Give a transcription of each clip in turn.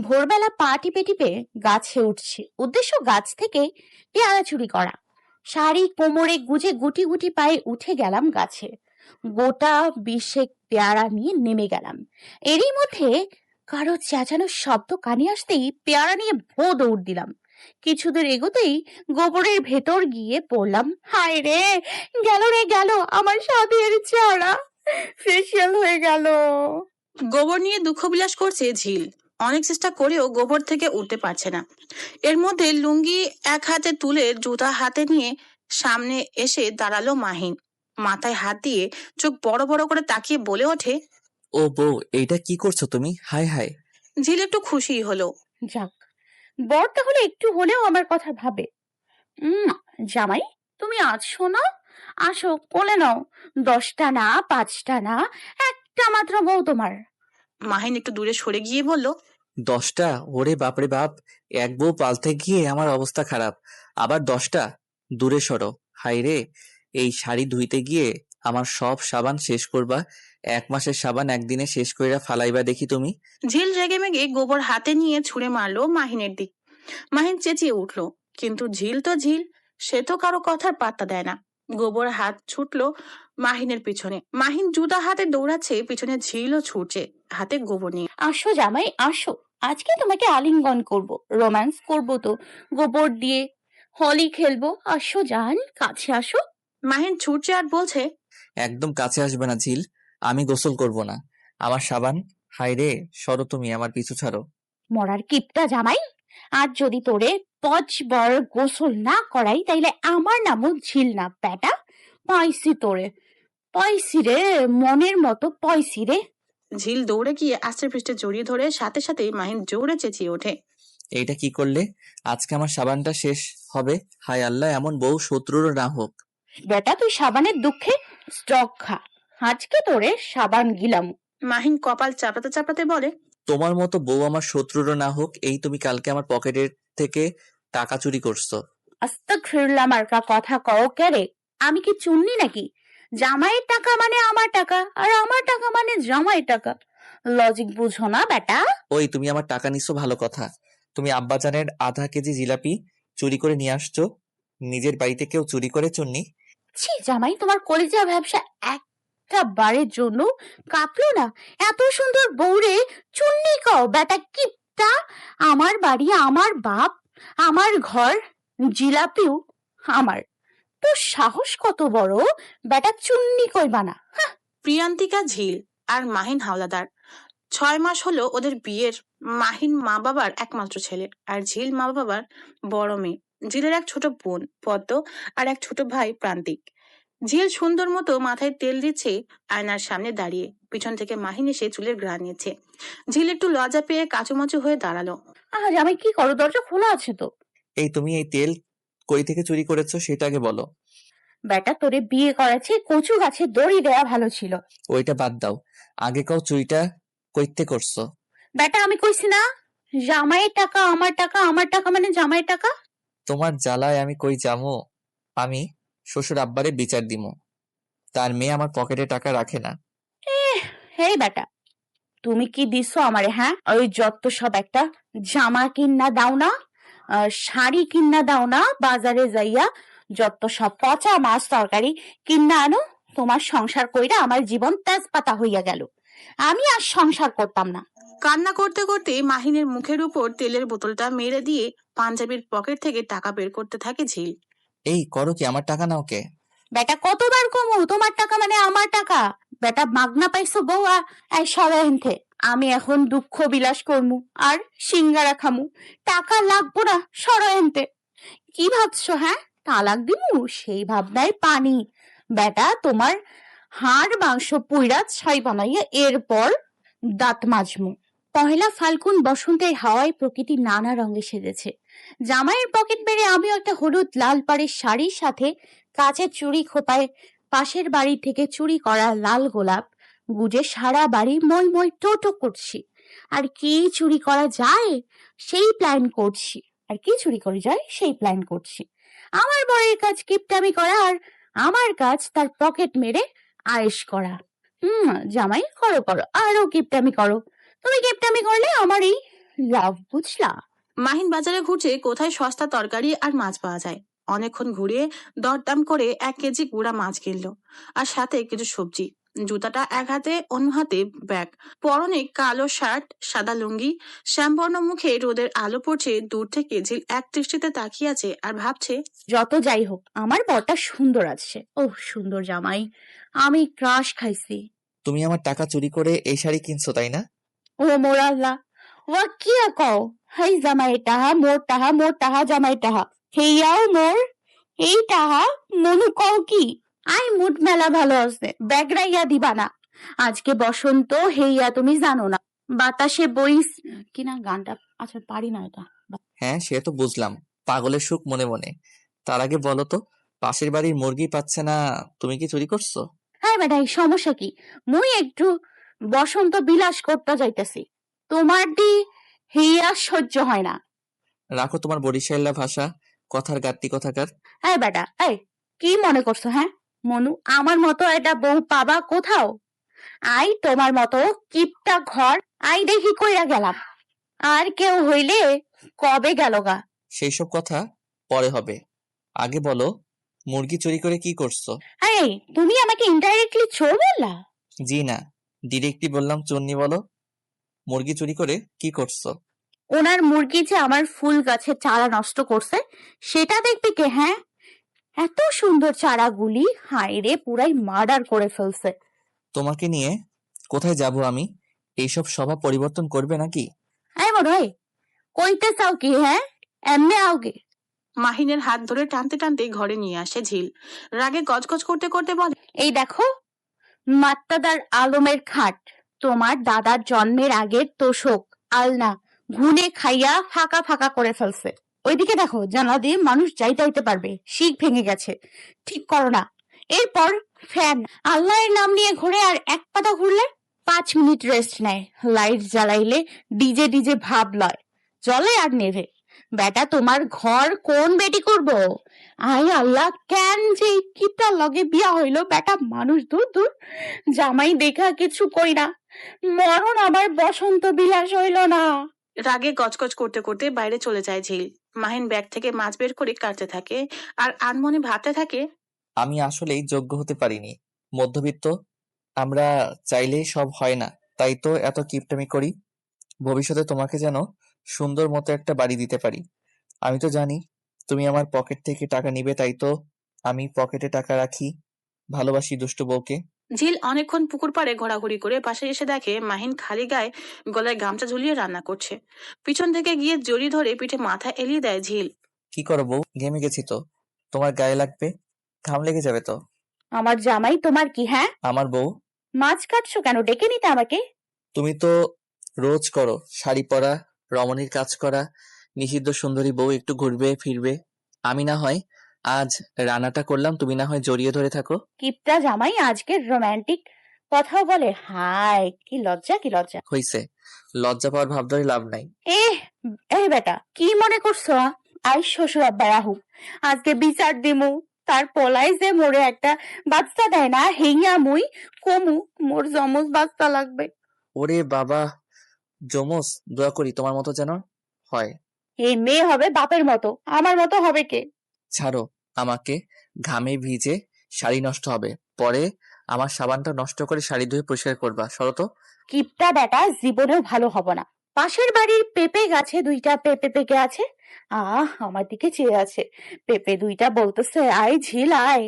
ভোরবেলা পা টিপে টিপে গাছে উঠছি, উদ্দেশ্য গাছ থেকে পেয়ারা চুরি করা। শাড়ি কোমরে গুজে গুটি গুটি পায়ে উঠে গেলাম গাছে। গোটা 20 পেয়ারা নিয়ে নেমে গেলাম। এরই মধ্যে কারো চেঁচানোর শব্দ কানে আসতেই পেয়ারা নিয়ে ভোঁ দৌড় দিলাম। কিছুদূর এগোতেই গোবরের ভেতর গিয়ে পড়লাম। হায় রে, গেল রে গেল আমার স্বাদের চারা, ফেসিয়াল হয়ে গেল। গোবর নিয়ে দুঃখ বিলাস করছে ঝিল। অনেক চেষ্টা করেও গোবর থেকে উঠতে পারছে না। এর মধ্যে লুঙ্গি এক হাতে তুলে জুতা হাতে নিয়ে সামনে এসে দাঁড়ালো মাহিন। মাথায় হাত দিয়ে চোখ বড় বড় করে তাকিয়ে বলে ওঠে, ও বউ, এইটা কি করছো তুমি? হায় হায়। ঝিল একটু খুশি হলো। যাক, বর তাহলে একটু হলেও আমার কথা ভাবে। জামাই, তুমি আছো না? আসো, কোলে নাও। 10টা না, 5টা না, একটা মাত্র বউ তোমার। মাহিন একটু দূরে সরে গিয়ে বলল, 10টা? ওরে বাপরে বাপ, এক বউ পালতে গিয়ে আমার অবস্থা খারাপ, আবার 10টা? দূরে সরো। হায় রে, এই শাড়ি ধুইতে গিয়ে আমার সব সাবান শেষ করবা। 1 মাসের সাবান একদিনে শেষ কইরা ফালাইবা দেখি তুমি। ঝিল রেগে মেগে গোবর হাতে নিয়ে ছুঁড়ে মারলো মাহিনের দিক। মাহিন চেঁচিয়ে উঠলো, কিন্তু ঝিল তো ঝিল, সে তো কারো কথার পাত্তা দেয় না। গোবর হাত ছুটলো মাহিনের পিছনে। মাহিন জুতা হাতে দৌড়াচ্ছে, পিছনে ঝিলও ছুটছে হাতে গোবর নিয়ে। আসো জামাই, আসো, আজকে তোমাকে আলিঙ্গন করব, রোম্যান্স করব তো গোবর দিয়ে, হোলি খেলবো। আসো জান, কাছে আসো। মাহিন ছুটছে আর বলছে, একদম কাছে আসবে না ঝিল, আমি গোসল করব না। আমার সাবান। হায় রে, সরো তুমি, আমার পিছু ছাড়ো। মরার কিপটা জামাই, আর যদি তোরে 5 বার গোসল না করাই তাইলে আমার নামও ঝিল না বেটা। পাইছি তোরে, পাইছি রে, মনের মতো পাইছি রে। ঝিল দৌড়ে গিয়ে আস্তে পৃষ্ঠে জড়িয়ে ধরে সাথে সাথেই মাহিন জোরে চেঁচিয়ে ওঠে, এইটা কি করলে? আজকে আমার সাবানটা শেষ হবে। হায় আল্লাহ, এমন বউ শত্রুরও না হোক। বেটা তুই সাবানের দুঃখে স্টক খা, আজকে তোরে সাবান গিলাম। মাহিন কপাল চাপড়াতে চাপড়াতে বলে, তোমার মতো বউ আমার শত্রুরও না হোক। এই তুমি কালকে আমার পকেটের থেকে টাকা চুরি করছো। আস্তাগফিরুল্লাহ মার্কা কথা কও কেরে? আমি কি চুন্নি নাকি? জামাইয়ের টাকা মানে আমার টাকা, আর আমার টাকা মানে জামাইয়ের টাকা। লজিক বুঝো না বেটা? ওই, তুমি আমার টাকা নিছো ভালো কথা, তুমি আব্বাজানের ½ কেজি জিলাপি চুরি করে নিয়ে আসছো। নিজের বাড়িতে কেউ চুরি করে চুন্নি? ছি জামাই, তোমার কলিজা ব্যবসা একটা বারের জন্য কাঁপলো না? এত সুন্দর বউরে চুন্নি কও বেটা কিপটা? আমার বাড়ি, আমার বাপ, আমার ঘর, জিলাপিও আমার। তোর সাহস কত বড় বেটা, চুন্নি কইবা না? প্রিয়ান্তিকা ঝিল আর মাহিন হাওলাদার। 6 মাস হলো ওদের বিয়ের। মাহিন মা বাবার একমাত্র ছেলে, আর ঝিল মা বাবার বড় মেয়ে। ঝিলের এক ছোট বোন পদ্ম আর এক ছোট ভাই প্রান্তিক। ঝিল সুন্দর মতো মাথায় তেল দিচ্ছে আয়নার সামনে দাঁড়িয়ে। পিছন থেকে মাহিন এসে চুলের গ্রান নিচ্ছে। ঝিল একটু লজ্জা পেয়ে কাচুমাচু হয়ে দাঁড়ালো। জামাই কি করো? দরজা খোলা আছে তো। এই, তুমি এই তেল কই থেকে চুরি করেছো সেটা আগে বলো। বেটা তোরে বিয়ে করেছে কচু গাছে দড়ি দেয়া ভালো ছিল। ওইটা বাদ দাও, আগে কও চুরিটা কইতে করছো। বেটা আমি কইছি না, জামাইয়ের টাকা আমার টাকা, আমার টাকা মানে জামাইয়ের টাকা। তোমার জ্বালায় আমি কই যামো? আমি শ্বশুর আব্বারে বিচার দিমু, তার মেয়ে আমার পকেটে টাকা রাখে না। হেই বেটা, তুমি কি দিছো আমারে? হ্যাঁ, ওই যত সব একটা জামা কিন্না দাও না, শাড়ি কিন্না দাও না, বাজারে যাইয়া যত সব পচা মাছ তরকারি কিন্না আনো। তোমার সংসার কইরা আমার জীবন তেজপাতা হইয়া গেল। আমি আর সংসার করতাম না। কান্না করতে করতে মাহিনের মুখের উপর তেলের বোতলটা মেরে দিয়ে পাঞ্জাবির পকেট থেকে টাকা বের করতে থাকে ঝিল। এই করো কি, আমার টাকা নাও কে? বেটা কতবার কমু তোমার টাকা মানে আমার টাকা? বেটা মাগনা পাইছো বউ, সবাইতে আমি এখন দুঃখ বিলাস করমু আর সিঙ্গারা খামু, টাকা লাগবো না সরয়েন্তে। কি ভাবছো? হ্যাঁ, তালাক দিমু সেই ভাবনায় পানি। বেটা তোমার হাড় মাংস পুইরা ছাই বানাইয়া এরপর দাঁত মাজমু। পহেলা ফাল্গুন বসন্তের হাওয়ায় প্রকৃতি নানা রঙে সেজেছে। জামাইয়ের পকেট বেড়ে আমিও একটা হলুদ লাল পাড়ের শাড়ির সাথে কাচের চুড়ি খোপায় পাশের বাড়ি থেকে চুরি করা লাল গোলাপ গুজে সারা বাড়ি মই মই টোটো করছি। আর কি চুরি করা যায় সেই প্ল্যান করছি, আর কি চুরি করে যায় সেই প্ল্যান করছি। আমার বরের কাজ কিপটামি করা, আর আমার কাজ তার পকেট মেরে আয়েশ করা। জামাই করো করো, আরো কিপটামি করো। তুমি কিপটামি করলে আমার এই লাভ বুঝলা? মাহিন বাজারে ঘুরছে কোথায় সস্তা তরকারি আর মাছ পাওয়া যায়। অনেকক্ষণ ঘুরিয়ে দরদাম করে 1 কেজি গুড়া মাছ কিনলো, আর সাথে কিছু সবজি। জুতাটা এক হাতে, অন্য হাতে ব্যাগ। পরনে কালো শার্ট, সাদা লুঙ্গি। শ্যামবর্ণ মুখে রোদের আলো পড়ছে দূর থেকে। ঝিল এক দৃষ্টিতে তাকিয়ে আছে আর ভাবছে, যত যাই হোক আমার বরটা সুন্দর আছে। ওহ সুন্দর জামাই, আমি ক্রাশ খাইছি। তুমি আমার টাকা চুরি করে এই শাড়ি কিনছো তাই না? ও মোর আল্লাহ, ওয়া কিয়া কও? হাই জামাই টাহা, মোর টাহা জামাই টাহা, হেইয়াও মোর, এই টাহা মনু কও কি? আই মুড মেলা ভালো আছে, ব্যাগরাইয়া দিবা না। আজকে বসন্ত, হেইয়া তুমি জানো না। বাতাসে বইস কিনা গানটা, আচ্ছা পারি না এটা। হ্যাঁ সে তো বুঝলাম, পাগলের সুখ মনে মনে। তার আগে বলো তো, পাশের বাড়ির মুরগি পাচ্ছে না, তুমি কি চুরি করছো? হ্যাঁ বেটাই, সমস্যা কি? মুই একটু বসন্ত বিলাস করতে যাইতেছি, তোমার দি হেইয়া সহ্য হয় না। রাখো তোমার বরিশাল্লা ভাষা, কথার গাত্তি কথাকার। এই বেটা, এই কি মনে করছো? হ্যাঁ মনু, আমার মতো এটা বউ পাবা কোথাও? আই তোমার মতো কিপটা ঘর আই দেখি কইরা গেলাম, আর কেউ হইলে কবে গেল গা। সেই সব কথা পরে হবে, আগে বলো মুরগি চুরি করে কি করছো? এই তুমি আমাকে ইনডাইরেক্টলি চোর বললা? জি না, ডিরেক্টলি বললাম চুন্নি। বলো মুরগি চুরি করে কি করছো? ওনার মুরগি যে আমার ফুল গাছের চারা নষ্ট করছে, সেটা দেখবে কে? হ্যাঁ, এত সুন্দর চারাগুলি হায় রে পুরাই মার্ডার করে ফেলছে। তোমাকে নিয়ে কোথায় যাব আমি? এইসব স্বভাব পরিবর্তন করবে নাকি? এই মনে হয় কইতে চাও কি? হ্যাঁ এমনি আওগে। মাহিনের হাত ধরে টানতে টানতে ঘরে নিয়ে আসে ঝিল। রাগে গজগজ করতে করতে বলে, এই দেখো, মাত্তাদার আলমের খাট, তোমার দাদার জন্মের আগের তোষক আলনা ঘুনে খাইয়া ফাঁকা ফাঁকা করে ফেলছে। ওইদিকে দেখো, জানলা দিয়ে মানুষ যাইতে পারবে, শিক ভেঙে গেছে, ঠিক করো না। এরপর ফ্যান, আল্লাহর নাম নিয়ে ঘুরে আর এক পাতা ঘুরলে 5 মিনিট রেস্ট নেয়। লাইট জ্বালাইলে ডিজে ডিজে ভাব লয়, জলে আর নেভে। বেটা তোমার ঘর কোন বেটি করব? আই আল্লাহ, কেন যে কিপটার লগে বিয়া হইলো বেটা, মানুষ দূর দূর। জামাই দেখা কিছু কই না, মরণ আবার বসন্ত বিলাস হইল না। রাগে গজগজ করতে করতে বাইরে চলে যায় ঝিল। মাহিন ব্যাগ থেকে মাছ বের করে কাটতে থাকে আর আনমনে ভাবতে থাকে, আমি আসলেই যোগ্য হতে পারিনি, মধ্যবিত্ত। আমরা চাইলেই সব হয় না, তাই তো এত কিপটামি করি। ভবিষ্যতে তোমাকে যেন সুন্দর মতো একটা বাড়ি দিতে পারি। আমি তো জানি তুমি আমার পকেট থেকে টাকা নিবে, তাই তো আমি পকেটে টাকা রাখি। ভালোবাসি দুষ্টু বউকে। ঝিল অনেকক্ষণ পুকুর পাড়ে ঘোরাঘুরি করে পাশে এসে দেখে মাহিন খালি গায়ে গলায় গামছা ঝুলিয়ে রান্না করছে। পিছন থেকে গিয়ে জড়ি ধরে পিঠে মাথা এলিয়ে দেয় ঝিল। কি করো বউ, ঘেমে গেছি তো। তোমার গায়ে লাগবে, ঘাম লেগে যাবে তো। আমার জামাই তোমার কি? হ্যাঁ, আমার বউ। মাছ কাটছো কেন? ডেকে নিতে আমাকে। তুমি তো রোজ করো শাড়ি পরা, রমণীর কাজ করা, নিষিদ্ধ সুন্দরী বউ একটু ঘুরবে ফিরবে। আমি না হয় আজ রান্নাটা করলাম, তুমি না হয় জড়িয়ে ধরে থাকো। কিপটা জামাই আজকে রোমান্টিক কথাও বলে? হায় কি লজ্জা, কি লজ্জা। হইছে, লজ্জা পাওয়ার ভাব ধরে লাভ নাই। এ এই বেটা, কি মনে করছো? আই শ্বশুর আব্বার আহুক, আজকে বিচার দিমু। তার পলাই যে মোরে একটা বাচ্চা দেয় না, হেইয়া মুই কমু মোর জমজ বাচ্চা লাগবে। ওরে বাবা, জমস দোয়া করি তোমার মতো যেন হয়। এই মেয়ে হবে বাপের মতো, আমার মতো হবে কে? ছাড়ো আমাকে, ঘামে ভিজে শাড়ি নষ্ট হবে, পরে আমার সাবানটা নষ্ট করে শাড়ি ধুয়ে পরিষ্কার করবা। সরো তো। কিপটা বেটা জীবনেও ভালো হব না। পাশের বাড়ির পেঁপে গাছে 2টা পেঁপে পেকে আছে, আমার দিকে চেয়ে আছে। পেঁপে 2টা বলতেছে, আয় ঝিল আয়,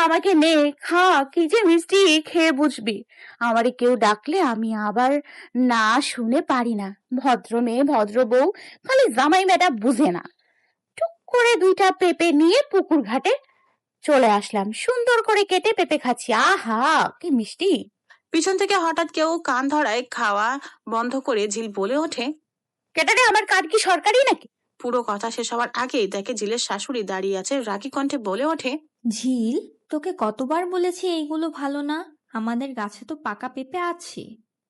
আমাকে নে, খা, কি যে মিষ্টি, খেয়ে বুঝবি। আমারে কেউ ডাকলে আমি আবার না শুনে পারি না। ভদ্র মেয়ে ভদ্র বউ, খালি জামাই বেটা বুঝে না। টুক করে 2টা পেঁপে নিয়ে পুকুর ঘাটে চলে আসলাম। সুন্দর করে কেটে পেঁপে খাচ্ছি, আহা কি মিষ্টি। পিছন থেকে হঠাৎ কেউ কান ধরায় খাওয়া বন্ধ করে ঝিল বলে ওঠে। কেটারে, আমার কার্ড কি সরকারি নাকি? পুরো কথা শেষ হওয়ার আগেই দেখে ঝিলের শাশুড়ি দাঁড়িয়ে আছে। রাগী কণ্ঠে বলে ওঠে, ঝিল, তোকে কতবার বলেছি এইগুলো ভালো না? আমাদের গাছে তো পাকা পেঁপে আছে।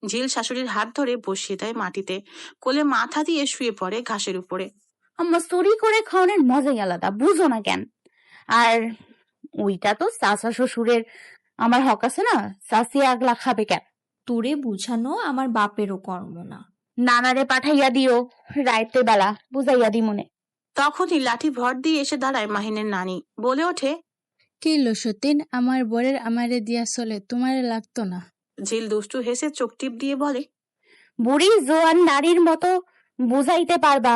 ঝিল শাশুড়ির হাত ধরে বসিয়ে দেয় মাটিতে, কোলে মাথা দিয়ে শুয়ে পড়ে ঘাসের উপরে। আমার চুরি করে খাওয়ানোর মজাই আলাদা, বুঝো না কেন? আর ওইটা তো চাচা শ্বশুরের আমার হক আছে না, চাচি আগলা খাবে কেন? তোরে বুঝানো আমার বাপেরও কর্ম না। নানারে পাঠাইয়া দিও রাইতে বেলা, বুঝাইয়া দি মনে। তখনই লাঠি ভর দিয়ে এসে দাঁড়ায় মাহিনের নানি, বলে ওঠে। কি লো সতীন, আমার বরের আমারে দিয়া চলে, তোমারে লাগতো না? ঝিল দুষ্টু হেসে চোখ টিপ দিয়ে বলে। বুড়ি জোয়ান নারীর মতো বুঝাইতে পারবা,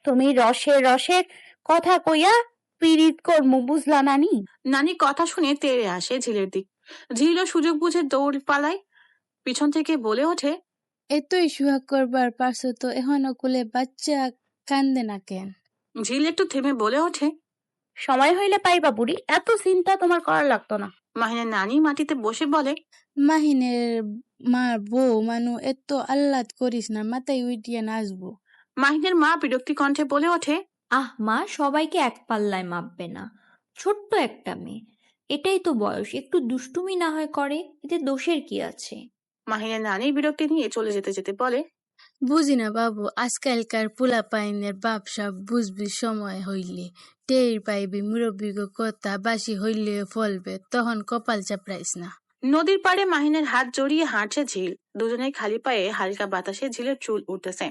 তুমি রসের রসের কথা কইয়া পীড়িত কর্মু, বুঝলা নানি? নানি কথা শুনে তেড়ে আসে ঝিলের দিক। ঝিলও সুযোগ বুঝে দৌড় পালায়। পিছন থেকে বলে ওঠে। এতই সুহাগ করবার পারছো তো এখনো কোলে বাচ্চা কান্দে না কেন? ঝিল একটু থেমে বলে ওঠে। সময় হইলে পাইবা বুড়ি, এত চিন্তা তোমার করার লাগতো না। মাহিনের নানি মাটিতে বসে বলে। মাহিনের মার বউ মানু, এত আহ্লাদ করিস না, মাথায় উঠিয়ে নাচবো। মাহিনের মা বিরক্তি কণ্ঠে বলে ওঠে। আহ মা, সবাইকে এক পাল্লায় মাপবে না। ছোট্ট একটা মেয়ে, এটাই তো বয়স, একটু দুষ্টুমি না হয় করে, এতে দোষের কি আছে? মাহিনের নানি বিরক্তি নিয়ে চলে যেতে যেতে বলে। বুঝি না বাবু, আজকালকার পোলা পাইনের বাপ সব বুঝবি সময় হইলে, টের পাইবি মুরব্বীকে কথা, বাসি হইলে ফলবে, তখন কপাল চাপড়াইস না। নদীর পাড়ে মাহিনের হাত জড়িয়ে হাঁটছে ঝিল। দুজনেই খালি পায়ে হালকা বাতাসে ঝিলের চুল উঠতেছে।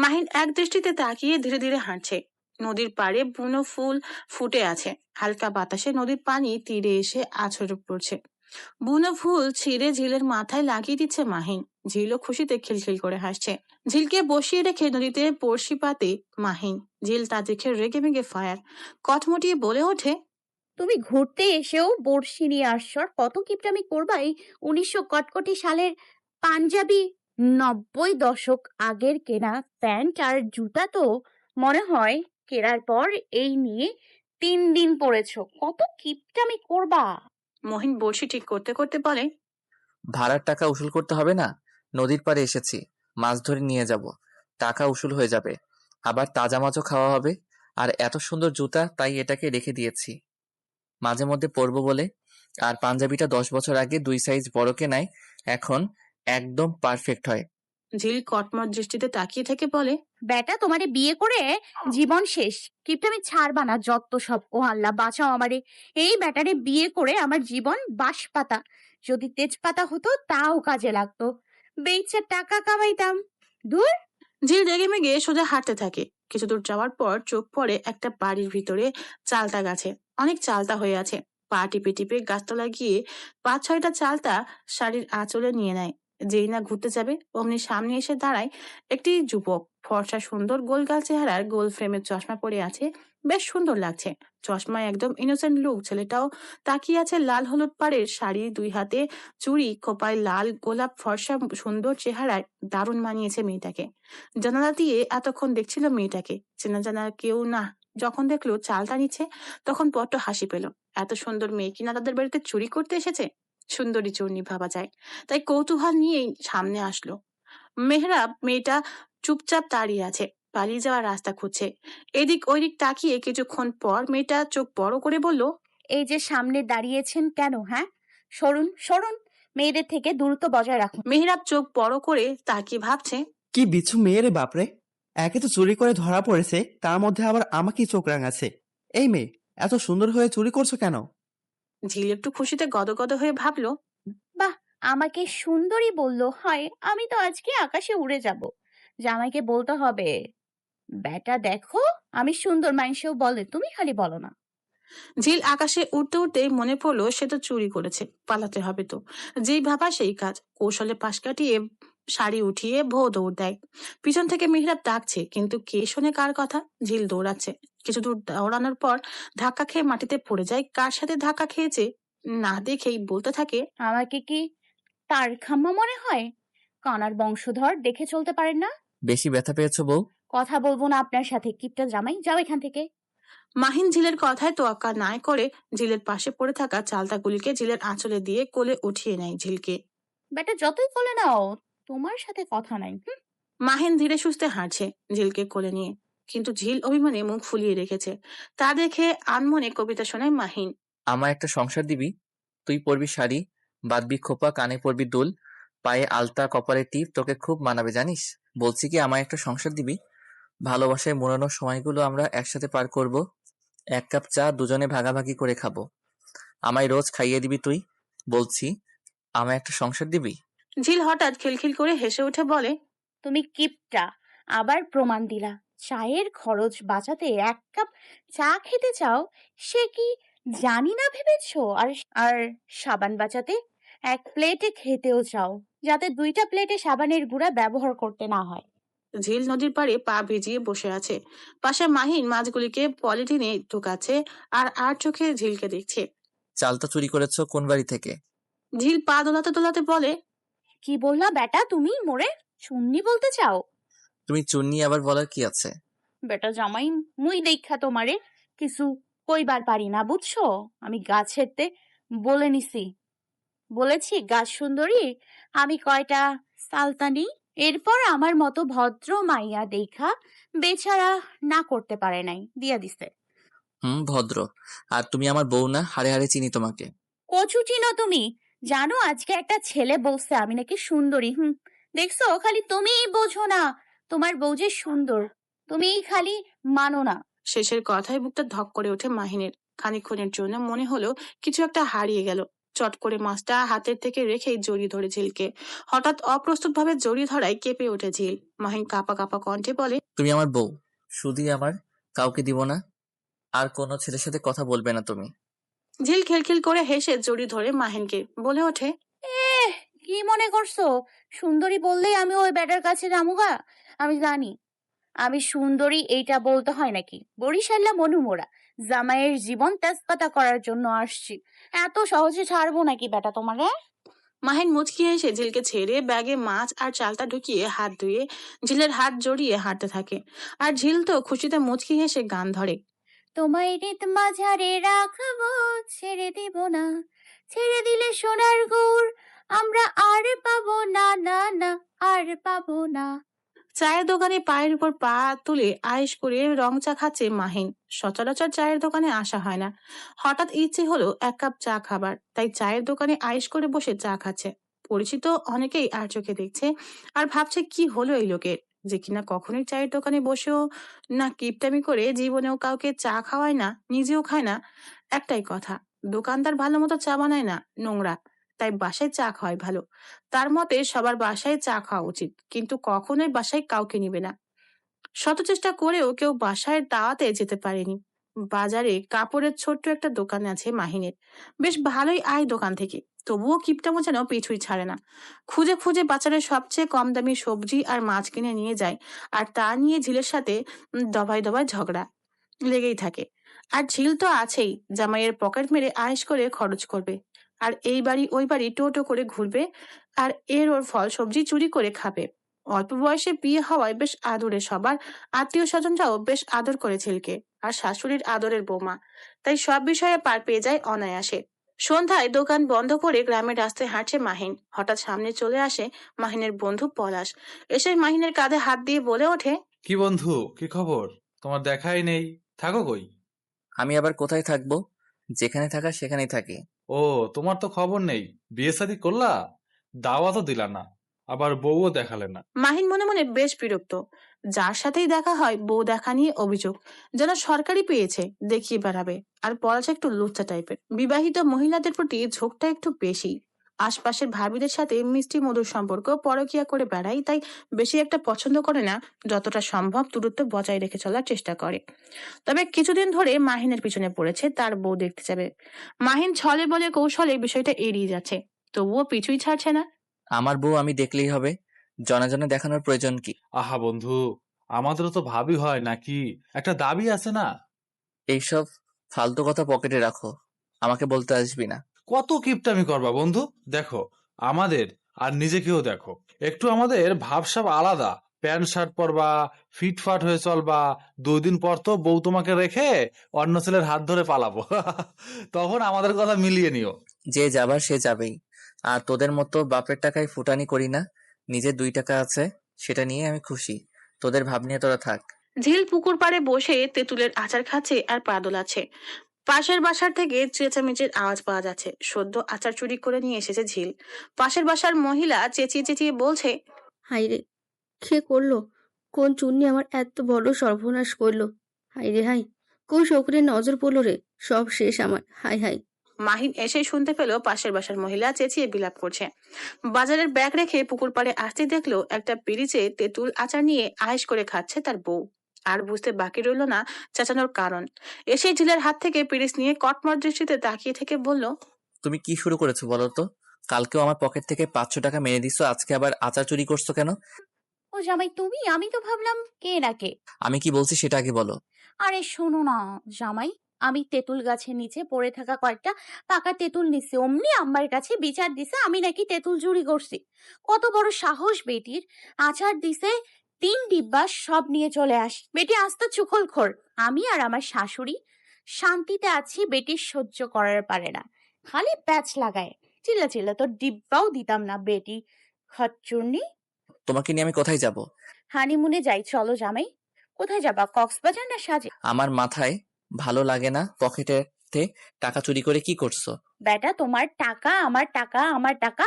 মাহিন এক দৃষ্টিতে তাকিয়ে ধীরে ধীরে হাঁটছে। নদীর পাড়ে বুনো ফুল ফুটে আছে। হালকা বাতাসে নদীর পানি তীরে এসে আছড়ে পড়ছে। বুনো ফুল ছিঁড়ে ঝিলের মাথায় লাগিয়ে দিচ্ছে মাহিন। ঝিলও খুশিতে খিলখিল করে হাসছে। ঝিলকে বসিয়ে রেখে নদীতে বড়শি পাতে মাহিন। ঝিল তা দেখে রেগে মেগে ফায়ার কটমটিয়ে বলে ওঠে। তুমি ঘুরতে এসেও বড়শি নিয়ে আসছো, আর কত কিপটামি করবা এই 1900 কটকটি সালের পাঞ্জাবি, 90 দশক আগের কেনা প্যান্ট আর জুতা তো মনে হয় কেনার পর এই নিয়ে 3 দিন পরেছো, কত কিপটামি করবা। মহিন বড়শি ঠিক করতে করতে বলে। ভাড়ার টাকা উসুল করতে হবে না? নদীর পাড়ে এসেছি, মাছ ধরে নিয়ে যাব, টাকা উসুল হয়ে যাবে, আবার তাজা মাছও খাওয়া হবে। আর এত সুন্দর জুতা, তাই এটাকে রেখে দিয়েছি মাঝে মধ্যে পরবো বলে। আর পাঞ্জাবিটা 10 বছর আগে 2 সাইজ বড় কেনায় এখন একদম পারফেক্ট হয়। ঝিল কটমট দৃষ্টিতে তাকিয়ে থেকে বলে। বেটা তোমারে বিয়ে করে জীবন শেষ, কিপটামি ছাড়বা না যত সব। ও আল্লাহ বাঁচাও আমারে, এই বেটারে বিয়ে করে আমার জীবন বাঁশপাতা, যদি তেজপাতা হতো তাও কাজে লাগতো, বেচে টাকা কামাইতাম। দূর। ঝিল রেগে মেগে সোজা হাঁটতে থাকে। কিছু দূর যাওয়ার পর চোখ পড়ে একটা বাড়ির ভিতরে চালতা গাছে। অনেক চালতা হয়ে আছে। পা টিপে টিপে গাছতলায় গিয়ে 5-6টা চালতা শাড়ির আঁচলে নিয়ে নেয়। যেই না ঘুরতে যাবে অমনি সামনে এসে দাঁড়ায় একটি যুবক। ফর্সা সুন্দর গোলগাল চেহারার, গোল ফ্রেমের চশমা পরে আছে, বেশ সুন্দর লাগছে। চশমায় একদম ইনোসেন্ট লুক। ছেলেটাও তাকিয়ে আছে লাল হলুদ পাড়ের শাড়ি, 2 হাতে চুড়ি, খোপায় লাল গোলাপ। ফর্সা সুন্দর চেহারায় দারুণ মানিয়েছে মেয়েটাকে। জানালা দিয়ে এতক্ষণ দেখছিল মেয়েটাকে, চেনা জানা কেউ না। যখন দেখলো চালতা নিচ্ছে তখন বড্ড হাসি পেল। এত সুন্দর মেয়ে কিনা তাদের বাড়িতে চুরি করতে এসেছে, সুন্দরী চূর্ণী ভাবা যায়। তাই কৌতূহল নিয়েই সামনে আসলো। মেহরাব মেয়েটা চুপচাপ দাঁড়িয়ে আছে, পালিয়ে যাওয়ার রাস্তা খুঁজছে। এদিক ওইদিক তাকিয়ে কিছুক্ষণ পর মেয়েটা চোখ বড় করে বলল। এই যে সামনে দাঁড়িয়েছেন কেন? হ্যাঁ, সরুন সরুন, মেয়েদের থেকে দূরত্ব বজায় রাখুন। মেহরাব চোখ বড় করে তাকিয়ে ভাবছে। কি বিচ্ছু মেয়ে রে বাপরে, একে তো চুরি করে ধরা পড়েছে, তার মধ্যে আবার আমাকেই চোখ রাঙাচ্ছে। এই মেয়ে, এত সুন্দর হয়ে চুরি করছো কেন? ঝিল একটু খুশিতে গদগদ হয়ে ভাবলো। বাহ, আমাকে সুন্দরী বললো হয়, আমি তো আজকে আকাশে উড়ে যাব। জামাইকে বলতে হবে, বেটা দেখো আমি সুন্দর, মানুষেও বলে, তুমি খালি বলো না। ঝিল আকাশে উঠতে উঠতে মনে পড়লো সে তো চুরি করেছে, পালাতে হবে তো। যেই ভাবা সেই কাজ। কৌশলে পাশ কাটিয়ে শাড়ি উঠিয়ে ভো দৌড় দেয়। পিছন থেকে মেহরাব ডাকছে, কিন্তু কে শোনে কার কথা। ঝিল দৌড়াচ্ছে। কিছু দূর দৌড়ানোর পর ধাক্কা খেয়ে মাটিতে পড়ে যায়। কার সাথে ধাক্কা খেয়েছে না দেখেই বলতে থাকে। আমাকে কি তার খাম্মা মনে হয়? কানার বংশধর, দেখে চলতে পারেন না? বেশি ব্যথা পেয়েছো বউ? কথা বলবো না আপনার সাথে, কিপটা জামাই, যাও এখান থেকে। মাহিন ঝিলের কথায় তোয়াক্কা নাই করে ঝিলের পাশে পড়ে থাকা চালতাগুলিকে ঝিলের আঁচলে দিয়ে কোলে উঠিয়ে নেয় ঝিলকে। বেটা যতই কোলে নাও, তোমার সাথে কথা নাই। মাহিন ধীরে সুস্থে হাঁটছে ঝিলকে কোলে নিয়ে, কিন্তু ঝিল অভিমানে মুখ ফুলিয়ে রেখেছে। তা দেখে আনমনে কবিতা শোনায় মাহিন। আমার একটা সংসার দিবি? তুই পরবি শাড়ি, বাঁধবি খোপা, কানে পরবি দুল, পায়ে আলতা, কপালে টিপ, তোকে খুব মানাবে জানিস। বলছি কি, আমায় একটা সংসার দিবি? ভালোবাসায় মোড়ানোর সময়গুলো আমরা একসাথে পার করব, 1 কাপ চা দুজনে ভাগাভাগি করে খাবো, আমায় রোজ খাইয়ে দিবি তুই। বলছি, আমায় একটা সংসার দিবি? ঝিল হঠাৎ খিলখিল করে হেসে উঠে বলে। তুমি কিপটা, আবার প্রমাণ দিলা। চায়ের খরচ বাঁচাতে 1 কাপ চা খেতে চাও, সে কি জানি না ভেবেছো? আর আর সাবান বাঁচাতে 1 প্লেটে খেতেও চাও, যাতে 2টা প্লেটে সাবানের গুঁড়া ব্যবহার করতে না হয়। ঝিল নদীর পাড়ে পা ভিজিয়ে বসে আছে। পাশে মাহিন মাছগুলিকে পলিথিনে ঢুকাচ্ছে আর আর চোখে ঝিলকে দেখছে। চালটা চুরি করেছো কোন বাড়ি থেকে? ঝিল পা দোলাতে দোলাতে বলে, কি বললা বেটা তুমি? মোরে চুন্নি বলতে চাও? তুমি চুন্নি আবার বলার কি আছে? বেটা জামাই, মুই দেখা তোমারে কিছু কইবার পারি না, বুঝছো? আমি গাছেতে বলে নিছি, বলেছি গাছ সুন্দরী, আমি কয়টা সালতানি। এরপর আমার মতো ভদ্র মাইয়া দেখা বেচারা না করতে পারে নাই, দিয়া দিছে। ভদ্র। আর তুমি আমার বউ না? হাড়ে হাড়ে চিনি তোমাকে। কচু চিনো তুমি? জানো আজকে একটা ছেলে বলছে আমি নাকি সুন্দরী। দেখছো, খালি তুমিই বোঝো না তোমার বউ যে সুন্দর, তুমিই খালি মানো না। শেষের কথায় বুকটা ধক করে ওঠে মাহিনের। খানিকক্ষণের জন্য মনে হলো কিছু একটা হারিয়ে গেল। চট করে মাছটা হাতের থেকে রেখেই জড়িয়ে ধরে ঝিলকে। হঠাৎ অপ্রস্তুত ভাবে জড়িয়ে ধরায় কেঁপে ওঠে ঝিল। মাহিন কাঁপা কাঁপা কণ্ঠে বলে, তুমি আমার বউ, শুধুই আমার, কাউকে দিব না। আর কোনো ছেলের সাথে কথা বলবে না তুমি। ঝিল খিলখিল করে হেসে জড়িয়ে ধরে মাহিনকে বলে ওঠে, কি মনে করছো সুন্দরী বললেই আমি ওই ব্যাটার কাছে যামুগা? আমি জানি আমি সুন্দরী, এইটা বলতে হয় নাকি? বরিশাল্লা মনুমোরা জামাইয়ের জীবন তেজপাতা করার জন্য আসছি, এত সহজে ছাড়বো নাকি বেটা তোমারে? মাহিন মুচকি এসে ঝিলকে ছেড়ে ব্যাগে মাছ আর চালটা ঢুকিয়ে হাত ধুয়ে ঝিলের হাত জড়িয়ে হাঁটতে থাকে। আর ঝিল তো খুশিতে মুচকি হেসে গান ধরে, তোমায় রিত মাঝারে রাখবো, ছেড়ে দিব না, ছেড়ে দিলে সোনার গুড় আমরা আর পাবো না, না না আর পাবো না। চায়ের দোকানে পায়ের উপর পা তুলে আয়েশ করে রং চা খাচ্ছে মাহিন। সচরাচর চায়ের দোকানে আসা হয় না। হঠাৎ ইচ্ছে হলো 1 কাপ চা খাবার, তাই চায়ের দোকানে আয়েশ করে বসে চা খাচ্ছে। পরিচিত অনেকেই আর চোখে দেখছে আর ভাবছে কি হলো এই লোকের, যে কিনা কখনোই চায়ের দোকানে বসেও না কিপটামি করে জীবনেও কাউকে চা খাওয়ায় না, নিজেও খায় না। একটাই কথা, দোকানদার ভালো মতো চা বানায় না, নোংরা, তাই বাসায় চা খাওয়াই ভালো। তার মতে সবার বাসায় চা খাওয়া উচিত, কিন্তু কখনোই বাসায় কাউকে নিবে না। শত চেষ্টা করেও কেউ বাসায় দাওয়াতে যেতে পারেনি। বাজারে কাপড়ের ছোট্ট একটা দোকান আছে মাহিনের। বেশ ভালোই আয় দোকান থেকে, তবুও কিপটামো যেন পিছুই ছাড়ে না। খুঁজে খুঁজে বাজারের সবচেয়ে কম দামি সবজি আর মাছ কিনে নিয়ে যায়। আর তা নিয়ে ঝিলের সাথে দফায় দফায় ঝগড়া লেগেই থাকে। আর ঝিল তো আছেই, জামাইয়ের পকেট মেরে আয়েশ করে খরচ করবে, আর এই বাড়ি ওই বাড়ি টোটো করে ঘুরবে, আর এর ওর ফল সবজি চুরি করে খাবে। অল্প বয়সে বিয়ে হওয়ায় বেশ আদরে সবার, আত্মীয় স্বজনরাও বেশ আদর করে ঝিলকে, আর শাশুড়ির আদরের বৌমা, তাই সব বিষয়ে পার পেয়ে যায় অনায়াসে। সন্ধ্যায় দোকান বন্ধ করে গ্রামের রাস্তায় হাঁটছে মাহিন। হঠাৎ সামনে চলে আসে মাহিনের বন্ধু পলাশ। এসে মাহিনের কাঁধে হাত দিয়ে বলে ওঠে, কি বন্ধু, কি খবর? তোমার দেখাই নেই, থাকো কই? আমি আবার কোথায় থাকবো? যেখানে থাকা সেখানেই থাকি। ও, তোমার তো খবর নেই, বিয়ে শাদী করলা, দাওয়াতও দিলা না, আবার বউও দেখালে না। মাহিন মনে মনে বেশ বিরক্ত। যার সাথেই দেখা হয় বউ দেখা নিয়ে অভিযোগ, যেন সরকারি পেয়েছে দেখিয়ে বেড়াবে। আর পলাশ একটু লুচ্চা টাইপের, বিবাহিত মহিলাদের প্রতি ঝোঁকটা একটু বেশি। আশপাশের ভাবিদের সাথে মিষ্টি মধুর সম্পর্ক পরকিয়া করে বেড়াই, তাই বেশি একটা পছন্দ করে না, যতটা সম্ভব দূরত্ব বজায় রেখে চলার চেষ্টা করে। তবে কিছুদিন ধরে মাহিনের পিছনে পড়েছে তার বউ দেখতে যাবে। মাহিন ছলে বলে কৌশলে বিষয়টা এড়িয়ে যাচ্ছে, তবুও পিছুই ছাড়ছে না। আমার বউ আমি দেখলেই হবে, জনে জনে দেখানোর প্রয়োজন কি? আহা বন্ধু, আমাদেরও তো ভাবি হয় নাকি, একটা দাবি আছে না? এইসব ফালতু কথা পকেটে রাখো, আমাকে বলতে আসবি না। কত কিপটামি করবা বন্ধু, দেখো আমাদের আর নিজেকেও দেখো একটু, আমাদের ভাবসাব আলাদা। প্যান্ট শার্ট পরবা, ফিটফাট হয়ে চলবা, 2 দিন পর তো বউ তোমাকে রেখে অন্য ছেলের হাত ধরে পালাবো। তখন আমাদের কথা মিলিয়ে নিও। যে যাবার সে যাবেই। আর তোদের মতো বাপের টাকায় ফুটানি করি না, নিজের 2 টাকা আছে, সেটা নিয়ে আমি খুশি। তোদের ভাব নিয়ে তোরা থাক। ঝিল পুকুর পাড়ে বসে তেঁতুলের আচার খাচ্ছে আর পা দোলাচ্ছে। পাশের বাসার থেকে চেঁচামেচির আওয়াজ পাওয়া যাচ্ছে। সদ্য আচার চুরি করে নিয়ে এসেছে ঝিল। পাশের বাসার মহিলা চেঁচিয়ে চেঁচিয়ে বলছে, হাইরে, কে করলো? কোন চুন্নি আমার এত বড় সর্বনাশ করলো? হাইরে হাই, কোন শকুনের নজর পড়লো রে? সব শেষ আমার, হাই হাই। মাহিন এসে শুনতে পেল পাশের বাসার মহিলা চেঁচিয়ে বিলাপ করছে। বাজারের ব্যাগ রেখে পুকুর পাড়ে আসতে দেখলো একটা পিরিচে তেঁতুল আচার নিয়ে আয়েশ করে খাচ্ছে তার বউ। আর বুঝতে বাকি রইল না চেঁচানোর কারণ। এসে ঝিলের হাত থেকে পিরিচ নিয়ে কটমট দৃষ্টিতে তাকিয়ে থেকে বলল, তুমি কি শুরু করেছো বলো তো? কালকেও আমার পকেট থেকে 500 টাকা মেরে দিছো, আজকে আবার আচার চুরি করছো কেন? ও জামাই তুমি, আমি তো ভাবলাম কে না কে। আমি কি বলছি সেটা আগে বলো। আরে শোনো না জামাই, আমি তেঁতুল গাছের নিচে পড়ে থাকা কয়েকটা পাকা তেঁতুল নিছি, অমনি আম্মার কাছে বিচার দিছে আমি নাকি তেঁতুল চুরি করছি। কত বড় সাহস বেটির! আচার দিছে 3 ডিব্বা, সব নিয়ে চলে আস। বেটি আস্ত চুকলখোর। আমি আর আমার শাশুড়ি শান্তিতে আছি, বেটির সহ্য করার পারে না, খালি প্যাচ লাগায়। চিল্লা চিল্লা তো ডিব্বাও দিতাম না বেটি খচ্চুর্নি। তোমাকে নিয়ে আমি কোথায় যাব? হানিমুনে যাই চলো জামাই। কোথায় যাবা, কক্সবাজার না সাজে? আমার মাথায় ভালো লাগে না। পকেটে টাকা চুরি করে কি করছো? বেটা তোমার টাকা আমার টাকা, আমার টাকা।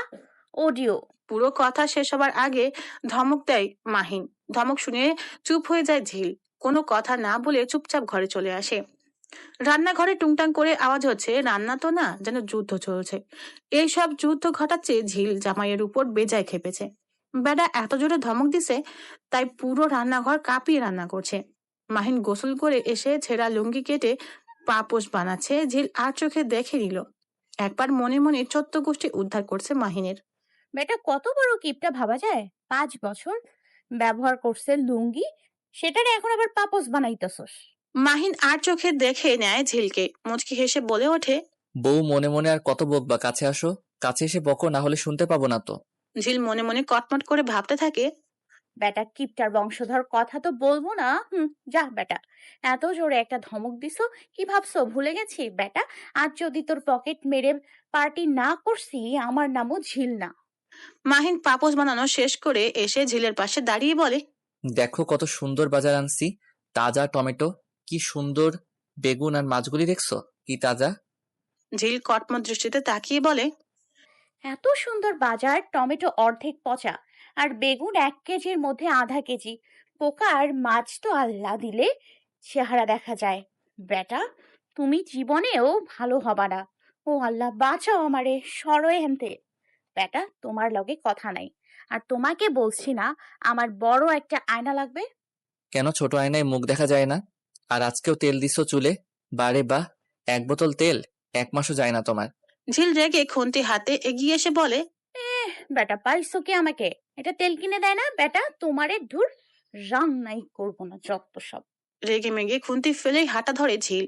অডিও। পুরো কথা শেষ হবার আগে ধমক দেয় মাহিন। ধমক শুনে চুপ হয়ে যায় ঝিল। কোনো কথা না বলে চুপচাপ ঘরে চলে আসে। রান্নাঘরে টুংটাং করে আওয়াজ হচ্ছে, রান্না তো না, যেন যুদ্ধ চলছে। এইসব যুদ্ধ ঘটাচ্ছে ঝিল জামাইয়ের উপর বেজায় খেপেছে। বেটা এত জোরে ধমক দিছে তাই পুরো রান্নাঘর কাঁপিয়ে রান্না করছে। মাহিন গোসল করে এসে ছেঁড়া লুঙ্গি কেটে পাপোশ বানাচ্ছে। ঝিল আর চোখে দেখে নিল। একবার মনে মনে চোদ্দ গোষ্ঠী উদ্ধার করছে মাহিনের। বেটা কত বড় কিপটা ভাবা যায়! 5 বছর ব্যবহার করছে লুঙ্গি, সেটারে এখন আবার পাপোস বানাইতেছস। মাহিন আর চোখে দেখে নেয় ঝিলকে। মুচকি হেসে বলে ওঠে, বউ মনে মনে আর কত বকবা, কাছে আসো। কাছে এসে বকো, না হলে শুনতে পাবো না তো। ঝিল মনে মনে কটমট করে ভাবতে থাকে, বেটা কিপটার বংশধর, কথা তো বলবো না। যা বেটা, এত জোরে একটা ধমক দিছো, কি ভাবছো ভুলে গেছি? বেটা আজ যদি তোর পকেট মেরে পার্টি না করছি, আমার নামও ঝিল না। মাহিন পাপোশ বানানো শেষ করে এসে ঝিলের পাশে দাঁড়িয়ে বলে, দেখো কত সুন্দর বাজার আনছি। তাজা টমেটো, কি সুন্দর বেগুন, আর মাছগুলি দেখছো কি তাজা। ঝিল কটমট দৃষ্টিতে তাকিয়ে বলে, এত সুন্দর বাজার, টমেটো অর্ধেক পচা, আর বেগুন 1 কেজির মধ্যে আধা কেজি। পোকা আর মাছ তো আল্লাহ দিলে চেহারা দেখা যায়। বেটা তুমি জীবনেও ভালো হবা না। ও আল্লাহ বাঁচাও আমারে, সরো হেনতে। বেটা তোমার লগে কথা নাই, আর তোমাকে বলছি না আমার বড় একটা আয়না লাগবে। কেন, ছোট আয়নায় মুখ দেখা যায় না? আর আজকেও তেল দিছো চুলে। বারে বাহ, 1 বোতল তেল 1 মাসও যায় না তোমার। ঝিল রেগে খুন্তি হাতে এগিয়ে এসে বলে, বেটা পাইছো কি আমাকে? এটা তেল কিনে দেয় না বেটা তোমারে? ধুর, রান্নাই করবো না যত সব। রেগে মেগে খুন্তি ফেলেই হাঁটা ধরে ঝিল।